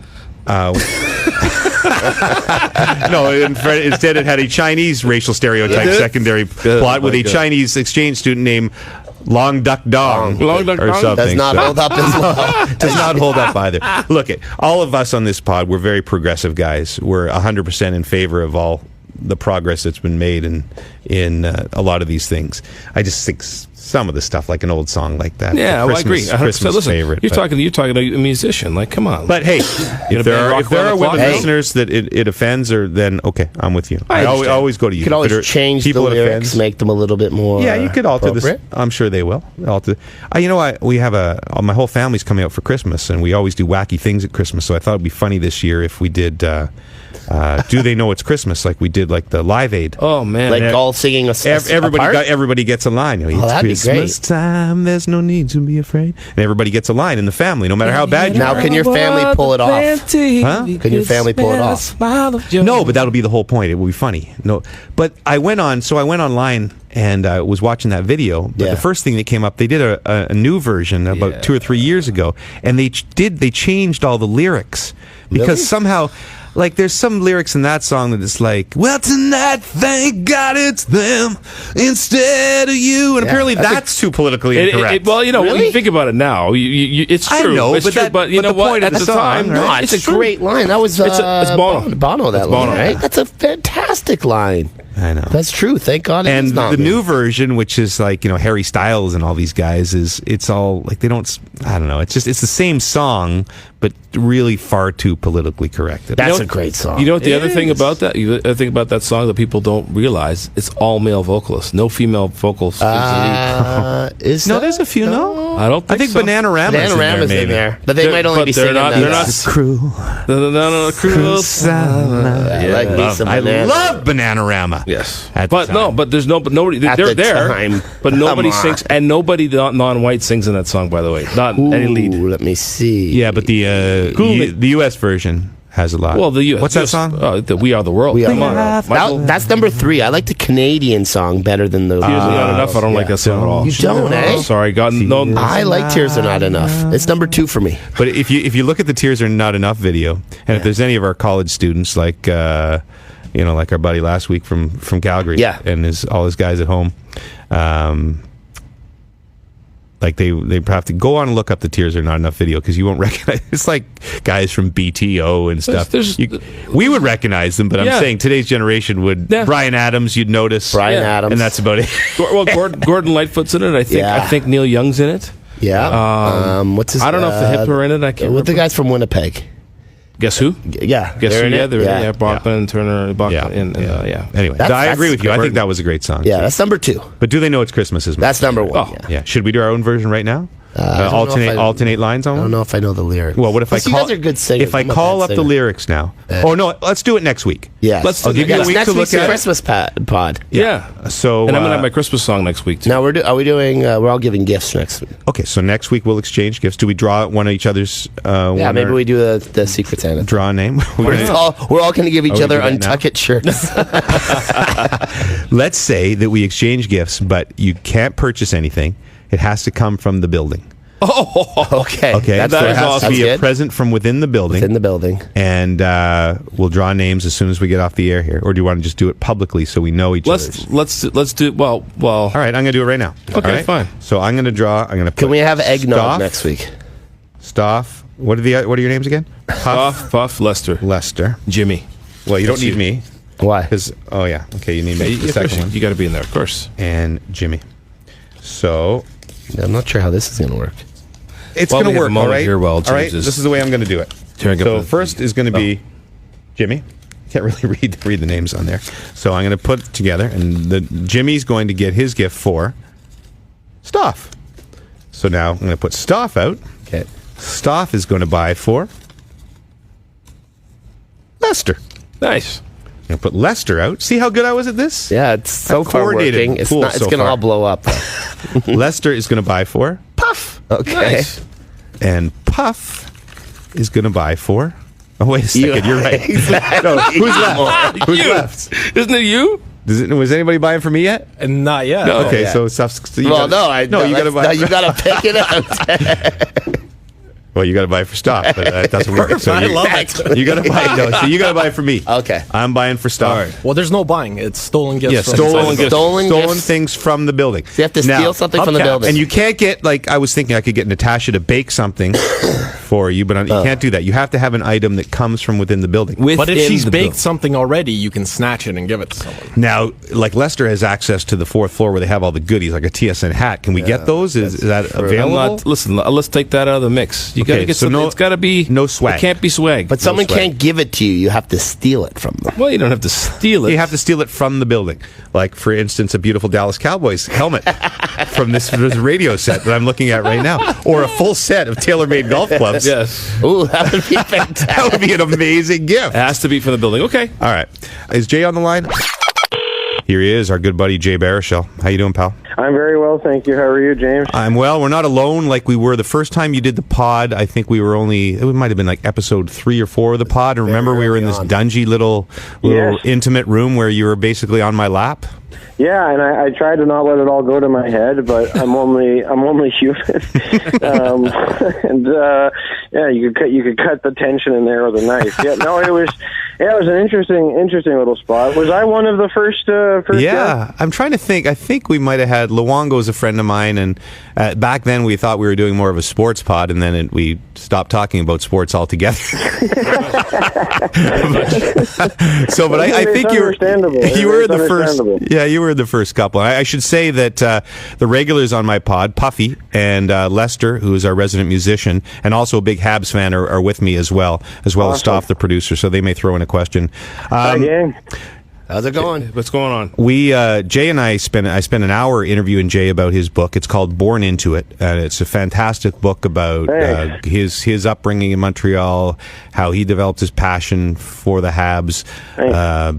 No, instead it had a Chinese racial stereotype secondary plot with a Chinese exchange student named Long Duck Dong. Long Duck or Dong? something. Does not hold up as well. Does not hold up either. Look, all of us on this pod, we're very progressive guys. We're 100% in favor of all the progress that's been made in a lot of these things. I just think some of the stuff, like an old song like that. Yeah, well, I agree. Christmas So listen, favorite. you're talking to a musician. Like, come on. But hey, if there are women Hey. listeners that it offends, then okay, I'm with you. I I understand. always go to you. You could always If there are change the people it lyrics, offends- make them a little bit more. Yeah, you could alter this. appropriate. I'm sure they will. Alter. You know what? We have my whole family's coming out for Christmas, and we always do wacky things at Christmas. So I thought it'd be funny this year if we did. Do they know it's Christmas? Like we did, like the Live Aid. Oh, man. Like all singing a Everybody gets a line. It's that'd be Christmas time. There's no need to be afraid. And everybody gets a line in the family, no matter how bad you Now, are. can your family pull it off? Huh? Can your family pull it off? No, but that'll be the whole point. It will be funny. No, but I went online and was watching that video. But the first thing that came up, they did a new version about 2 or 3 years ago, and they changed all the lyrics because somehow. Like, there's some lyrics in that song that is like, well, tonight, thank God it's them instead of you. And apparently that's too politically incorrect. Well, when you think about it now, it's true. I know, it's true, but you know the what? point At of the song, time, right? No, it's a great line. That was it's Bono. Bono, that line, Bono. right? That's a fantastic line. I know. That's true. Thank God. And it's not the me. new version, which is like, Harry Styles and all these guys, it's all like they don't. I don't know. It's the same song, but really far too politically correct. That's a great song. You know what the other thing about that? The other thing about that song that people don't realize, it's all male vocalists, no female vocals. No, there's a few. No, I don't. I think so. Bananarama's in there, but they might only be singing that. They're not cruel. No, cruel. I like me some I Banana. love Bananarama. Yes, At but the no, time. but there's nobody. At They're the there, time. but nobody Come sings, on. and nobody non-white sings in that song. By the way, not any lead. Ooh, let me see. Yeah, but the U.S. version has a lot. Well, the U.S. What's that song? We Are the World. We Are Come the on, World. Michael. That's number 3. I like the Canadian song better than the. Tears Are Not Enough. I don't like that song at all. You don't, eh? Sorry, God, no. I like Tears Are Not Enough. It's number 2 for me. But if you look at the Tears Are Not Enough video, and if there's any of our college students like like our buddy last week from Calgary, and all his guys at home, like they have to go on and look up the Tears Are Not Enough video because you won't recognize. It's like guys from BTO and stuff. We would recognize them, but I'm saying today's generation would. Yeah. Brian Adams, you'd notice. Brian Adams, and that's about it. Well, Gordon Lightfoot's in it. I think Neil Young's in it. Yeah. What's his? I don't know if the Hip are in it. I can't. With remember. the guys from Winnipeg. Guess who? Yeah. Guess who? Yeah, they're in there. Bachman, Turner, Bachman. Anyway, I agree with you. I think that was a great song. Yeah, that's number 2. But do they know it's Christmas? That's number 1. Oh, yeah. Should we do our own version right now? Alternate lines on I one? don't know if I know the lyrics. Well, what if you guys are good singers. If I call up the lyrics now? No, let's do it next week. Yeah. I'll give you a week next to look week's at Christmas pod. Yeah. So, and I'm gonna have my Christmas song next week too. Now are we doing? We're all giving gifts next week. Okay, so next week we'll exchange gifts. Do we draw one of each other's? Maybe we do the Secret Santa. Draw a name. We're all going to give each other Untuckit shirts. Let's say that we exchange gifts, but you can't purchase anything. It has to come from the building. Oh, okay. Okay, That so it has awesome. to be That's a good. present from within the building. Within the building. And we'll draw names as soon as we get off the air here. Or do you want to just do it publicly so we know each other's? Let's do well. All right, I'm going to do it right now. Okay, right? fine. So I'm going to draw. I'm going to. Can we have eggnog next week? Stoff. What are your names again? Puff, Lester, Jimmy. Well, you don't need me. Why? Because okay, you need me. The second one. You got to be in there, of course. And Jimmy. So I'm not sure how this is going to work. it's going to work. All right. All right. This is the way I'm going to do it. So first is going to be Jimmy. Can't really read the names on there. So I'm going to put it together, and Jimmy's going to get his gift for Stoff. So now I'm going to put Stoff out. Okay. Stoff is going to buy for Lester. Nice. I'm going to put Lester out. See how good I was at this? Yeah, it's so I've far coordinated working. It's pool not. It's so going to far. all blow up. Lester is going to buy for Puff. Okay. Nice. And Puff is going to buy for... Oh, wait a second. You're right. No, who's left? Who's left? Isn't it you? Was anybody buying for me yet? And not yet. No. Okay, yeah. so Stuff's... You got to buy. You got to pick it out. Well, you got to buy for Stoff, but that doesn't work. So I love it. You got to buy. No, so you got to buy for me. Okay. I'm buying for Stoff. All right. Well, there's no buying. It's stolen gifts. Yeah, from stolen inside the gifts. building. Stolen Stolen gifts. things from the building. So you have to steal something from the building. And you can't get, like, I was thinking I could get Natasha to bake something for you, but you can't do that. You have to have an item that comes from within the building. But if she's baked something already, you can snatch it and give it to someone. Now, like, Lester has access to the 4th floor where they have all the goodies, like a TSN hat. Can we get those? Is that available? Listen, let's take that out of the mix. You got to Okay, get so something. It's got to be no swag. It can't be swag. But someone swag. can't give it to you. You have to steal it from them. Well, you don't have to steal it. You have to steal it from the building. Like, for instance, a beautiful Dallas Cowboys helmet from this radio set that I'm looking at right now. Or a full set of tailor-made golf clubs. Yes. Ooh, that would be fantastic. That would be an amazing gift. It has to be from the building. Okay. All right. Is Jay on the line? Here he is, our good buddy Jay Baruchel. How you doing, pal? I'm very well, thank you. How are you, James? I'm well. We're not alone like we were the first time you did the pod. I think we were it might have been like episode 3 or 4 of the pod. And remember, we were in this dungy little Yes. intimate room where you were basically on my lap? Yeah, and I try to not let it all go to my head, but I'm only human. Yeah, you could cut the tension in there with a knife. Yeah, no, it was an interesting little spot. Was I one of the first? Yeah, I'm trying to think. I think we might have had Luongo's a friend of mine, and back then we thought we were doing more of a sports pod, and then we stopped talking about sports altogether. But I think you were the first. Yeah, you were the first couple. I should say that the regulars on my pod, Puffy and Lester, who is our resident musician and also a big Habs fan, are with me as well as Stoff, the producer. So they may throw in a question. Hi, gang. How's it going? What's going on? Jay and I spent an hour interviewing Jay about his book. It's called Born Into It, and it's a fantastic book about his upbringing in Montreal, how he developed his passion for the Habs,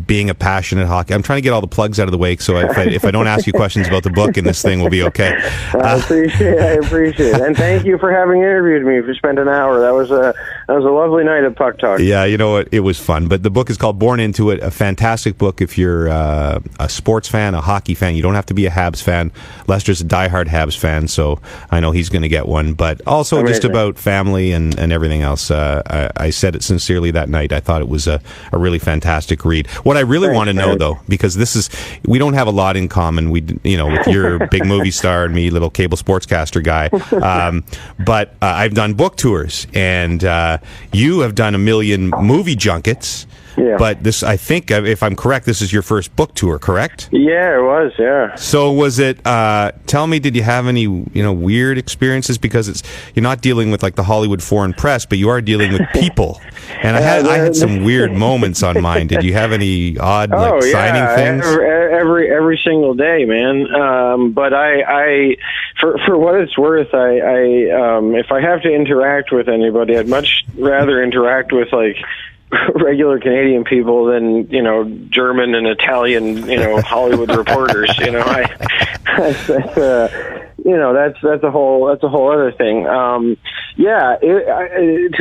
being a passionate hockey. I'm trying to get all the plugs out of the way, so if I don't ask you questions about the book, and this thing will be okay. I appreciate it, and thank you for having interviewed me. For spent an hour. That was a lovely night at Puck Talk. Yeah, you know what? It was fun. But the book is called Born Into It, a fantastic book. If you're a sports fan, a hockey fan, you don't have to be a Habs fan. Lester's a diehard Habs fan, so I know he's going to get one. But also just about family and everything else. I said it sincerely that night. I thought it was a really fantastic read. What I really want to know, though, because we don't have a lot in common. With your big movie star and me, little cable sportscaster guy. But I've done book tours, and you have done a million movie junkets. Yeah. But this, I think, if I'm correct, this is your first book tour, correct? Yeah, it was, yeah. So was it, tell me, did you have any, weird experiences? Because you're not dealing with like the Hollywood foreign press, but you are dealing with people. And I had some weird moments on mine. Did you have any odd, signing things? Every single day, man. But I for what it's worth, I if I have to interact with anybody, I'd much rather interact with like regular Canadian people than German and Italian Hollywood reporters. That's a whole other thing. To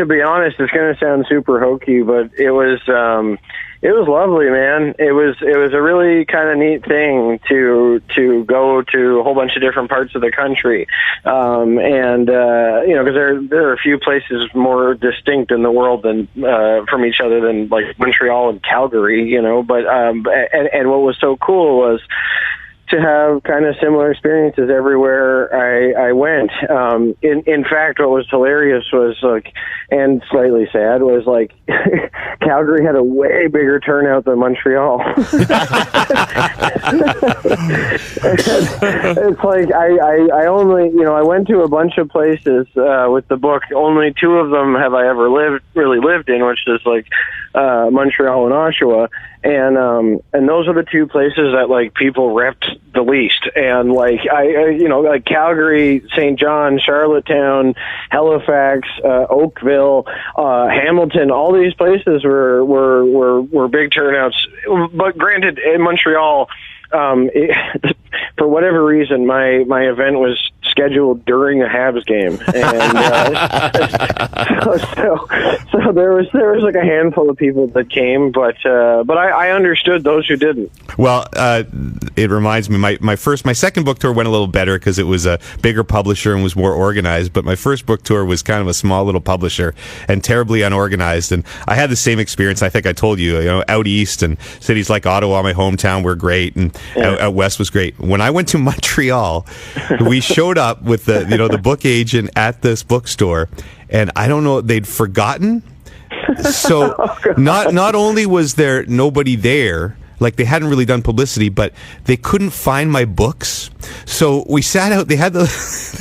be honest, it's going to sound super hokey, but it was lovely, man. It was a really kind of neat thing to go to a whole bunch of different parts of the country, because there are a few places more distinct in the world than from each other than like Montreal and Calgary, But and what was so cool was to have kind of similar experiences everywhere I went. In fact, what was hilarious was and slightly sad was Calgary had a way bigger turnout than Montreal. It's like I only I went to a bunch of places with the book. Only two of them have I ever really lived in, which is Montreal and Oshawa. And those are the two places that people repped the least. And Calgary, St. John, Charlottetown, Halifax, Oakville, Hamilton, all these places were big turnouts. But granted, in Montreal, for whatever reason, my event was scheduled during a Habs game, and so there was a handful of people that came, but I understood those who didn't. Well, it reminds me, my second book tour went a little better because it was a bigger publisher and was more organized. But my first book tour was kind of a small little publisher and terribly unorganized. And I had the same experience. I think I told you, out east and cities like Ottawa, my hometown, were great, and out west was great. When I went to Montreal, we showed up with the book agent at this bookstore, and I don't know, they'd forgotten. So not only was there nobody there, they hadn't really done publicity, but they couldn't find my books. So we sat out, they had the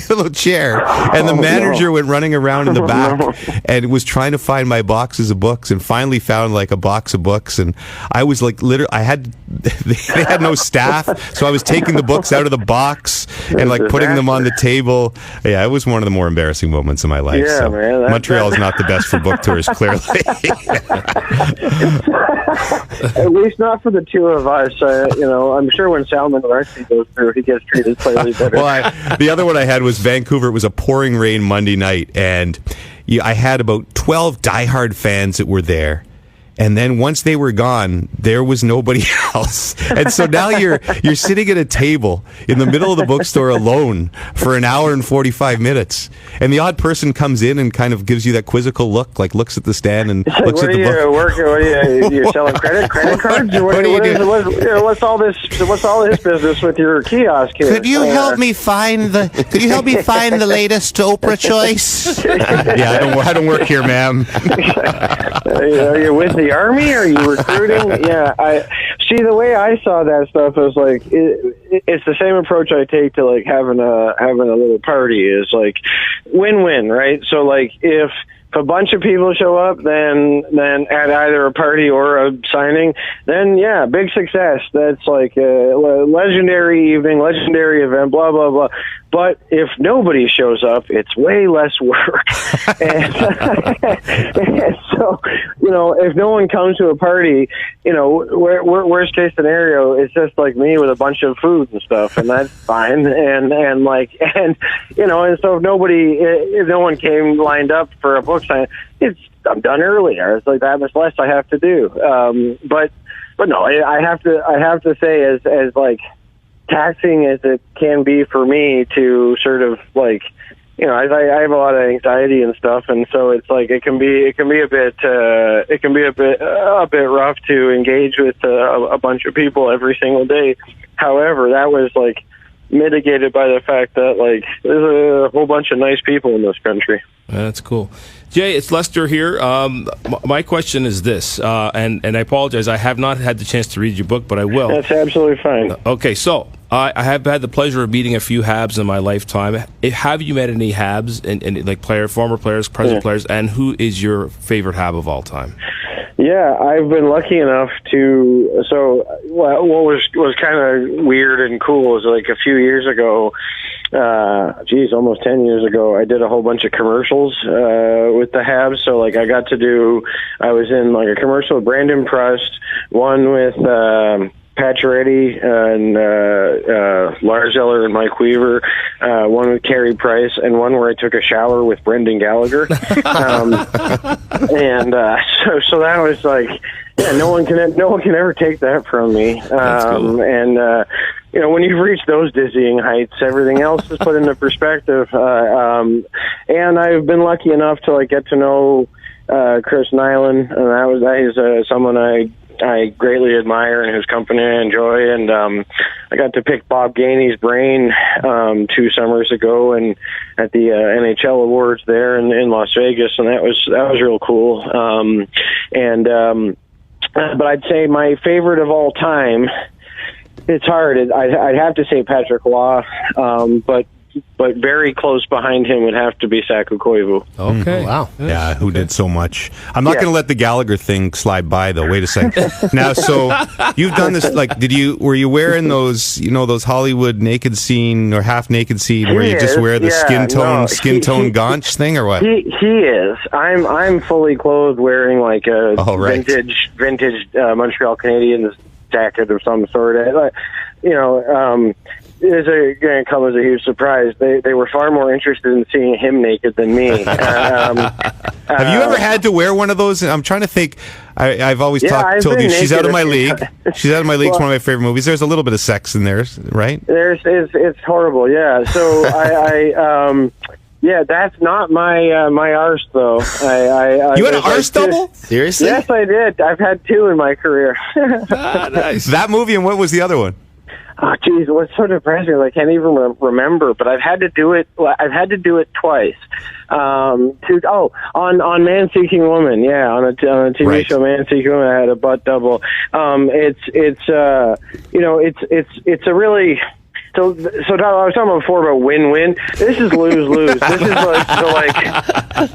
little chair, and the manager went running around in the back and was trying to find my boxes of books, and finally found a box of books. And I was literally, they had no staff, so I was taking the books out of the box and putting them on the table. Yeah, it was one of the more embarrassing moments of my life. Yeah, so man. Montreal is not the best for book tours, clearly. At least not for the two of us. I'm sure when Salman Rushdie goes through, he gets treated slightly better. Well, the other one I had was Vancouver. It was a pouring rain Monday night, and I had about 12 diehard fans that were there. And then once they were gone, there was nobody else. And so now you're sitting at a table in the middle of the bookstore alone for an hour and 45 minutes. And the odd person comes in and kind of gives you that quizzical look, like looks at the stand and looks at the book. You're selling credit cards? What's all this business with your kiosk here? Could you help me find the latest Oprah choice? Yeah, I don't work here, ma'am. Are you with the Army? Are you recruiting? Yeah, I see. The way I saw that stuff is like it's the same approach I take to like having a little party. Is like win-win, right? So like if a bunch of people show up, then at either a party or a signing, then yeah, big success. That's like a legendary evening, legendary event, blah blah blah. But if nobody shows up, it's way less work. and so, if no one comes to a party, worst case scenario, it's just like me with a bunch of food and stuff, and that's fine. And so if no one came lined up for a book sign, I'm done earlier. It's like that much less I have to do. But no, I have to say as like taxing as it can be for me to sort of like, I have a lot of anxiety and stuff, and so it's like it can be a bit rough to engage with a bunch of people every single day. However, that was like mitigated by the fact that like there's a whole bunch of nice people in this country. That's cool. Jay, it's Lester here. My question is this, and I apologize, I have not had the chance to read your book, but I will. That's absolutely fine. Okay, so I have had the pleasure of meeting a few Habs in my lifetime. Have you met any Habs, and like former players, present players, and who is your favorite Hab of all time? Yeah, I've been lucky enough to. So, what was kind of weird and cool was like a few years ago. Almost 10 years ago, I did a whole bunch of commercials with the Habs. So, like, I was in like a commercial with Brandon Prust, one with Pacioretty and Lars Eller and Mike Weaver, one with Carey Price, and one where I took a shower with Brendan Gallagher. So that was like, yeah, no one can ever take that from me. That's cool. And when you've reached those dizzying heights, everything else is put into perspective. And I've been lucky enough to like get to know Chris Nyland, and he's someone I greatly admire and whose company I enjoy. And I got to pick Bob Gainey's brain 2 summers ago, and at the NHL Awards there in Las Vegas, and that was real cool. But I'd say my favorite of all time. It's hard. I'd have to say Patrick Law, but very close behind him would have to be Saku Koivu. Okay. Wow. Yeah, who did so much. I'm not going to let the Gallagher thing slide by, though. Wait a second. Now, so you've done this, like, were you wearing those, those Hollywood naked scene or half naked scene where you just wear the skin tone gaunch thing, or what? He is. I'm fully clothed wearing like a vintage Montreal Canadiens jacket of some sort. It's going to come as a huge surprise. They were far more interested in seeing him naked than me. Have you ever had to wear one of those? I'm trying to think. I've always told you she's out of my league. She's out of my league. It's one of my favorite movies. There's a little bit of sex in there, right? It's horrible. Yeah. So that's not my arse though. You had an arse double? Seriously? Yes, I did. I've had 2 in my career. Nice. That movie, and what was the other one? Oh, geez, what's so depressing? I can't even remember. But I've had to do it. I've had to do it twice. On Man Seeking Woman. Yeah, on a TV show, Man Seeking Woman. I had a butt double. It's a really. So I was talking before about win-win. This is lose-lose. This is like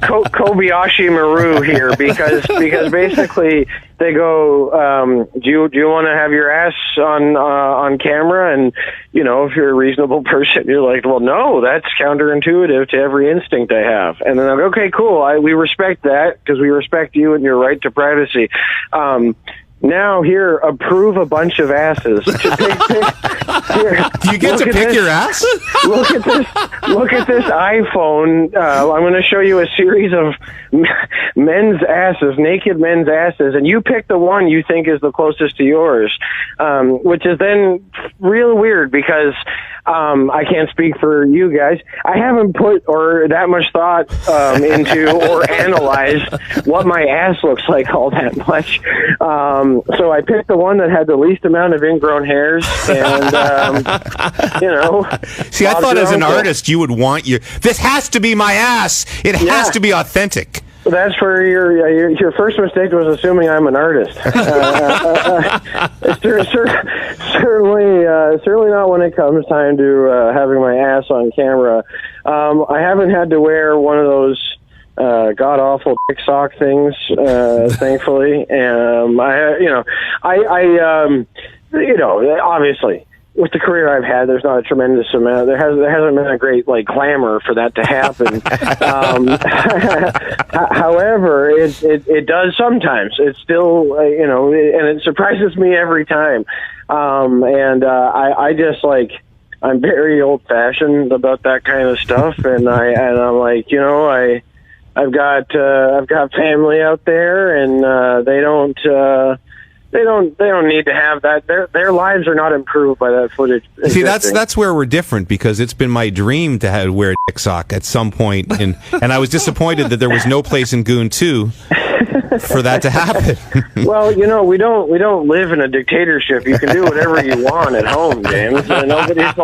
Kobayashi Maru here because basically they go, do you want to have your ass on camera? And if you're a reasonable person, you're like, well, no, that's counterintuitive to every instinct I have. And then I'm like, okay, cool. We respect that because we respect you and your right to privacy. Now here, approve a bunch of asses. Here, do you get to pick your ass? Look at this! Look at this iPhone. I'm going to show you a series of men's asses, naked men's asses, and you pick the one you think is the closest to yours, which is then real weird because I can't speak for you guys. I haven't put or that much thought into or analyzed what my ass looks like all that much. So I picked the one that had the least amount of ingrown hairs, and See, I thought as an artist you would want this has to be my ass. It has to be authentic. That's where your first mistake was assuming I'm an artist. Certainly not when it comes time to having my ass on camera. I haven't had to wear one of those god awful dick sock things, thankfully. Obviously, with the career I've had, there's not a tremendous amount. There hasn't been a great clamor for that to happen. However, it does sometimes. It's still and it surprises me every time. I just I'm very old fashioned about that kind of stuff, and I'm like I've got family out there, and they don't need to have that. Their lives are not improved by that footage. See, that's where we're different, because it's been my dream to wear a dick sock at some point, and I was disappointed that there was no place in Goon 2 for that to happen. Well, we don't live in a dictatorship. You can do whatever you want at home, James. Nobody's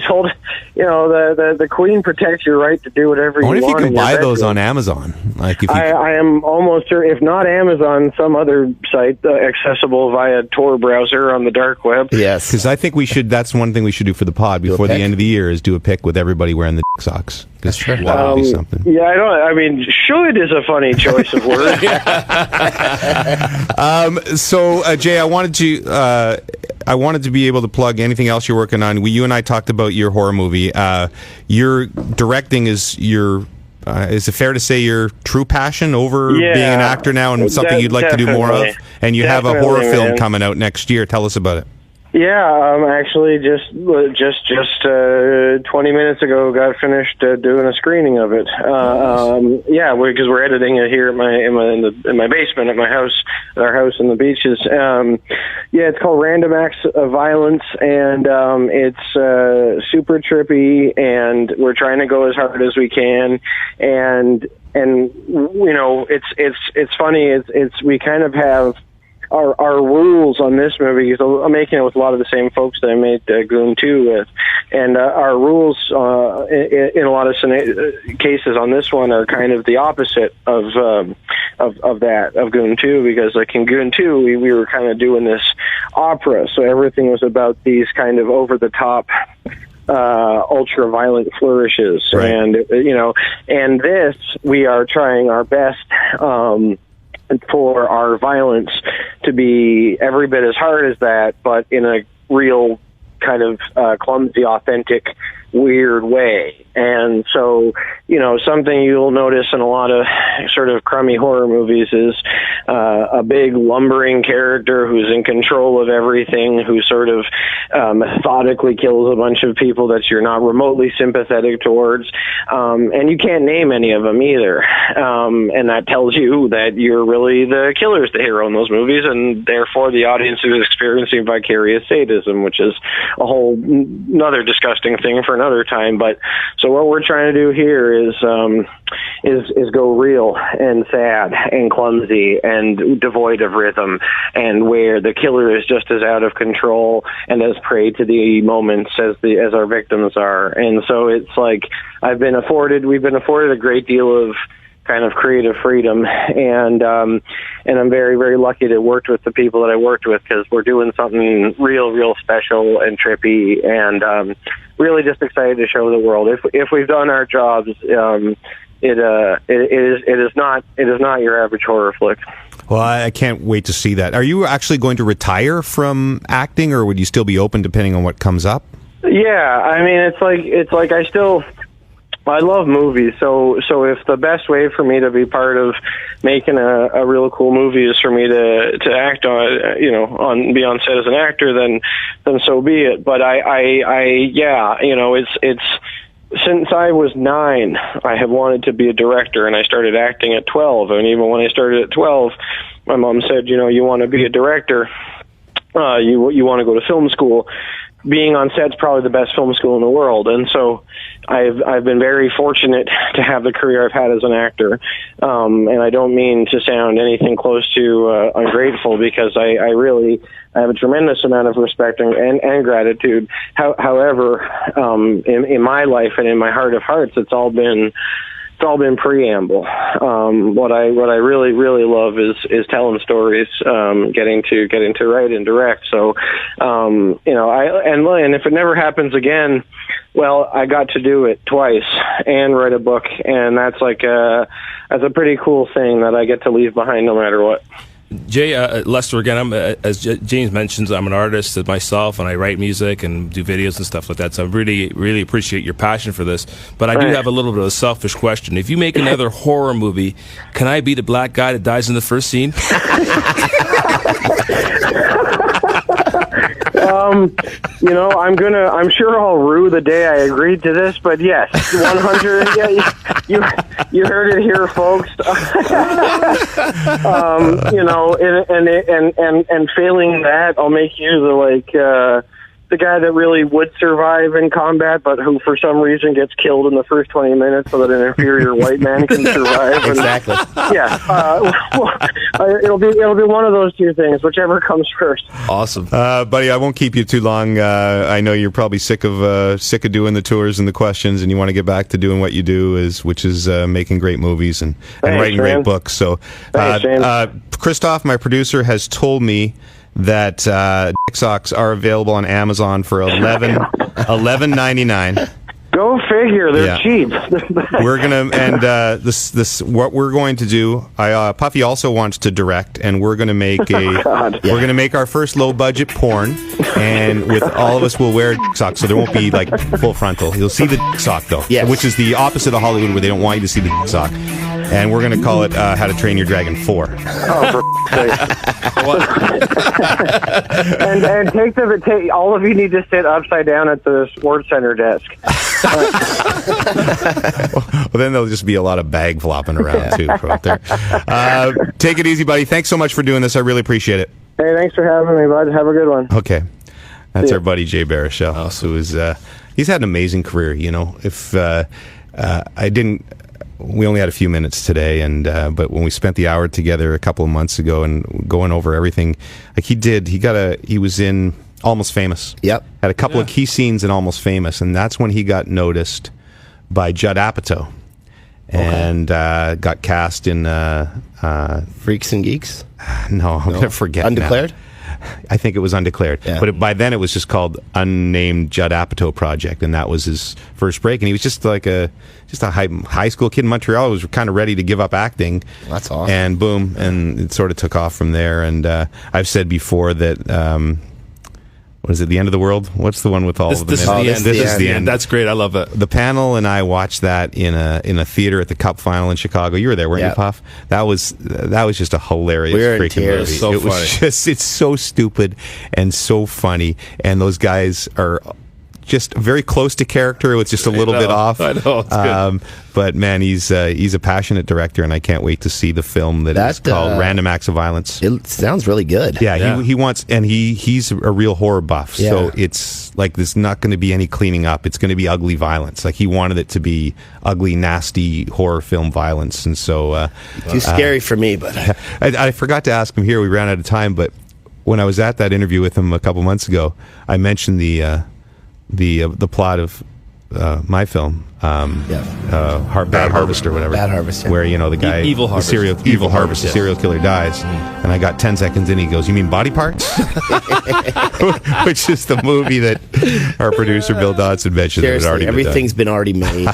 told. The Queen protects your right to do whatever you want. I wonder if you can buy those on Amazon. I am almost sure, if not Amazon, some other site accessible via Tor browser on the dark web. Yes, because I think that's one thing we should do for the pod before the end of the year is do a pic with everybody wearing the dick socks. That's true. That would be something. Yeah, should is a funny choice of words. So, Jay, I wanted to be able to plug anything else you're working on. You and I talked about your horror movie. Your directing is is it fair to say your true passion over being an actor now, and something you'd like to do more of? And you have a horror film coming out next year. Tell us about it. Yeah, actually just 20 minutes ago got finished doing a screening of it. Because we're editing it here in my basement at my house, at our house in the beaches. It's called Random Acts of Violence, and it's super trippy, and we're trying to go as hard as we can, and it's funny. We kind of have our rules on this movie, because I'm making it with a lot of the same folks that I made Goon 2 with, and our rules in a lot of cases on this one are kind of the opposite of Goon 2, because in Goon 2 we were kind of doing this opera, so everything was about these kind of over the top ultra violent flourishes, right. And this, we are trying our best for our violence to be every bit as hard as that, but in a real kind of clumsy, authentic, weird way. And so, something you'll notice in a lot of sort of crummy horror movies is a big lumbering character who's in control of everything, who sort of methodically kills a bunch of people that you're not remotely sympathetic towards. And you can't name any of them either. And that tells you that you're really the killer's the hero in those movies, and therefore the audience is experiencing vicarious sadism, which is a whole another disgusting thing for another time. But so what we're trying to do here is go real and sad and clumsy and devoid of rhythm, and where the killer is just as out of control and as prey to the moments as our victims are. And so it's we've been afforded a great deal of kind of creative freedom, and I'm very, very lucky to work with the people that I worked with, because we're doing something real special and trippy, and really just excited to show the world if we've done our jobs. It is not your average horror flick. Well, I can't wait to see that. Are you actually going to retire from acting, or would you still be open depending on what comes up? Yeah, I mean, it's like I still I love movies, so if the best way for me to be part of making a real cool movie is for me to act on, be on set as an actor, then so be it. But it's since I was 9, I have wanted to be a director, and I started acting at 12. And even when I started at 12, my mom said, you want to be a director, you want to go to film school. Being on set's probably the best film school in the world, and so I've been very fortunate to have the career I've had as an actor. And I don't mean to sound anything close to ungrateful, because I have a tremendous amount of respect and gratitude. However, in my life and in my heart of hearts, it's all been preamble. What I really, really love is telling stories, getting to write and direct. So, and if it never happens again, well, I got to do it twice and write a book, and that's that's a pretty cool thing that I get to leave behind no matter what. Jay, Lester, again, as James mentions, I'm an artist myself, and I write music and do videos and stuff like that, so I really, really appreciate your passion for this. But I do have a little bit of a selfish question. If you make another horror movie, can I be the black guy that dies in the first scene? I'm sure I'll rue the day I agreed to this, but yes, 100. Yeah, you heard it here, folks. And failing that, I'll make you the guy that really would survive in combat, but who for some reason gets killed in the first 20 minutes so that an inferior white man can survive. Exactly. It'll be one of those two things, whichever comes first. Awesome, buddy. I won't keep you too long. I know you're probably sick of doing the tours and the questions, and you want to get back to doing what you do, which is making great movies and writing great books. So, Christoph, my producer, has told me that dick socks are available on Amazon for $11.99. Go figure, they're cheap. We're gonna this what we're going to do. Puffy also wants to direct, and we're gonna make we're gonna make our first low budget porn, and with all of us will wear dick socks, so there won't be like full frontal. You'll see the dick sock though, which is the opposite of Hollywood, where they don't want you to see the dick sock. And we're going to call it How to Train Your Dragon 4. Oh, for sake. And take all of you need to sit upside down at the sports center desk. Well, then there'll just be a lot of bag flopping around, too, out there. Take it easy, buddy. Thanks so much for doing this. I really appreciate it. Hey, thanks for having me, bud. Have a good one. Okay. That's our buddy, Jay Baruchel, who is, he's had an amazing career, If I didn't... We only had a few minutes today, but when we spent the hour together a couple of months ago and going over everything, he was in Almost Famous. Yep. Had a couple of key scenes in Almost Famous, and that's when he got noticed by Judd Apatow, and got cast in Freaks and Geeks. No, I'm gonna forget. Undeclared. Now. I think it was Undeclared, but by then it was just called Unnamed Judd Apatow Project, and that was his first break. And he was just like a high school kid in Montreal who was kind of ready to give up acting. That's awesome. And boom, and it sort of took off from there. And I've said before that. What is it? The End of the World? What's the one with all of them? This is the end. That's great. I love it. The panel and I watched that in a theater at the Cup final in Chicago. You were there, weren't you, Puff? That was just a hilarious freaking movie. So it was it's so stupid and so funny, and those guys are just very close to character. It's just a little bit off. I know. It's good. But man, he's a passionate director, and I can't wait to see the film that is called Random Acts of Violence. It sounds really good. Yeah. He wants, and he's a real horror buff. Yeah. So it's like there's not going to be any cleaning up. It's going to be ugly violence. Like he wanted it to be ugly, nasty horror film violence, and so too scary for me. But I forgot to ask him here. We ran out of time, but when I was at that interview with him a couple months ago, I mentioned the plot of my film, Bad Harvest or whatever. Bad Harvest, where the guy, Evil Harvest, the serial killer dies, and I got 10 seconds in. He goes, "You mean Body Parts?" Which is the movie that our producer Bill Dodson mentioned. Seriously, everything's been already made.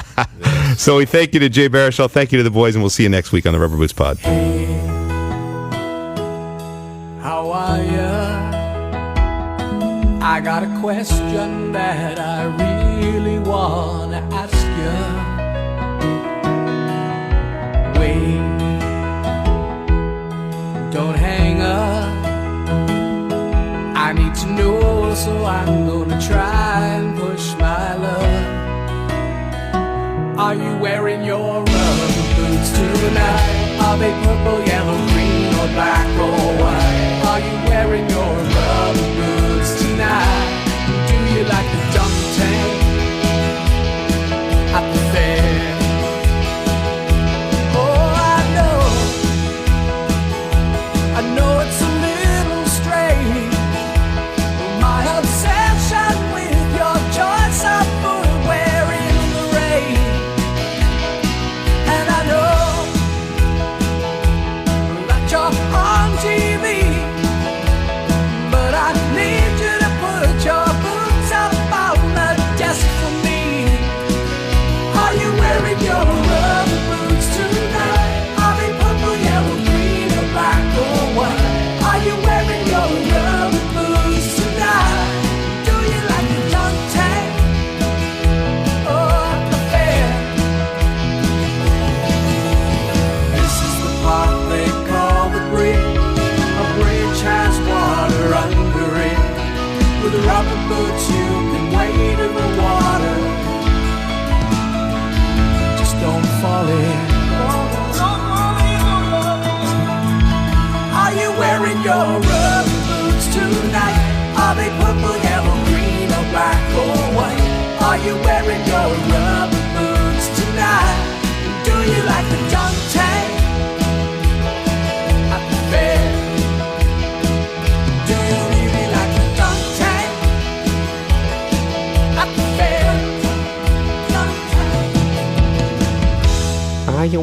So we thank you to Jay Baruchel, thank you to the boys, and we'll see you next week on the Rubber Boots Pod. How are you? I got a question that I really wanna ask you.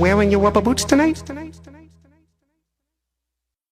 wearing your rubber boots tonight?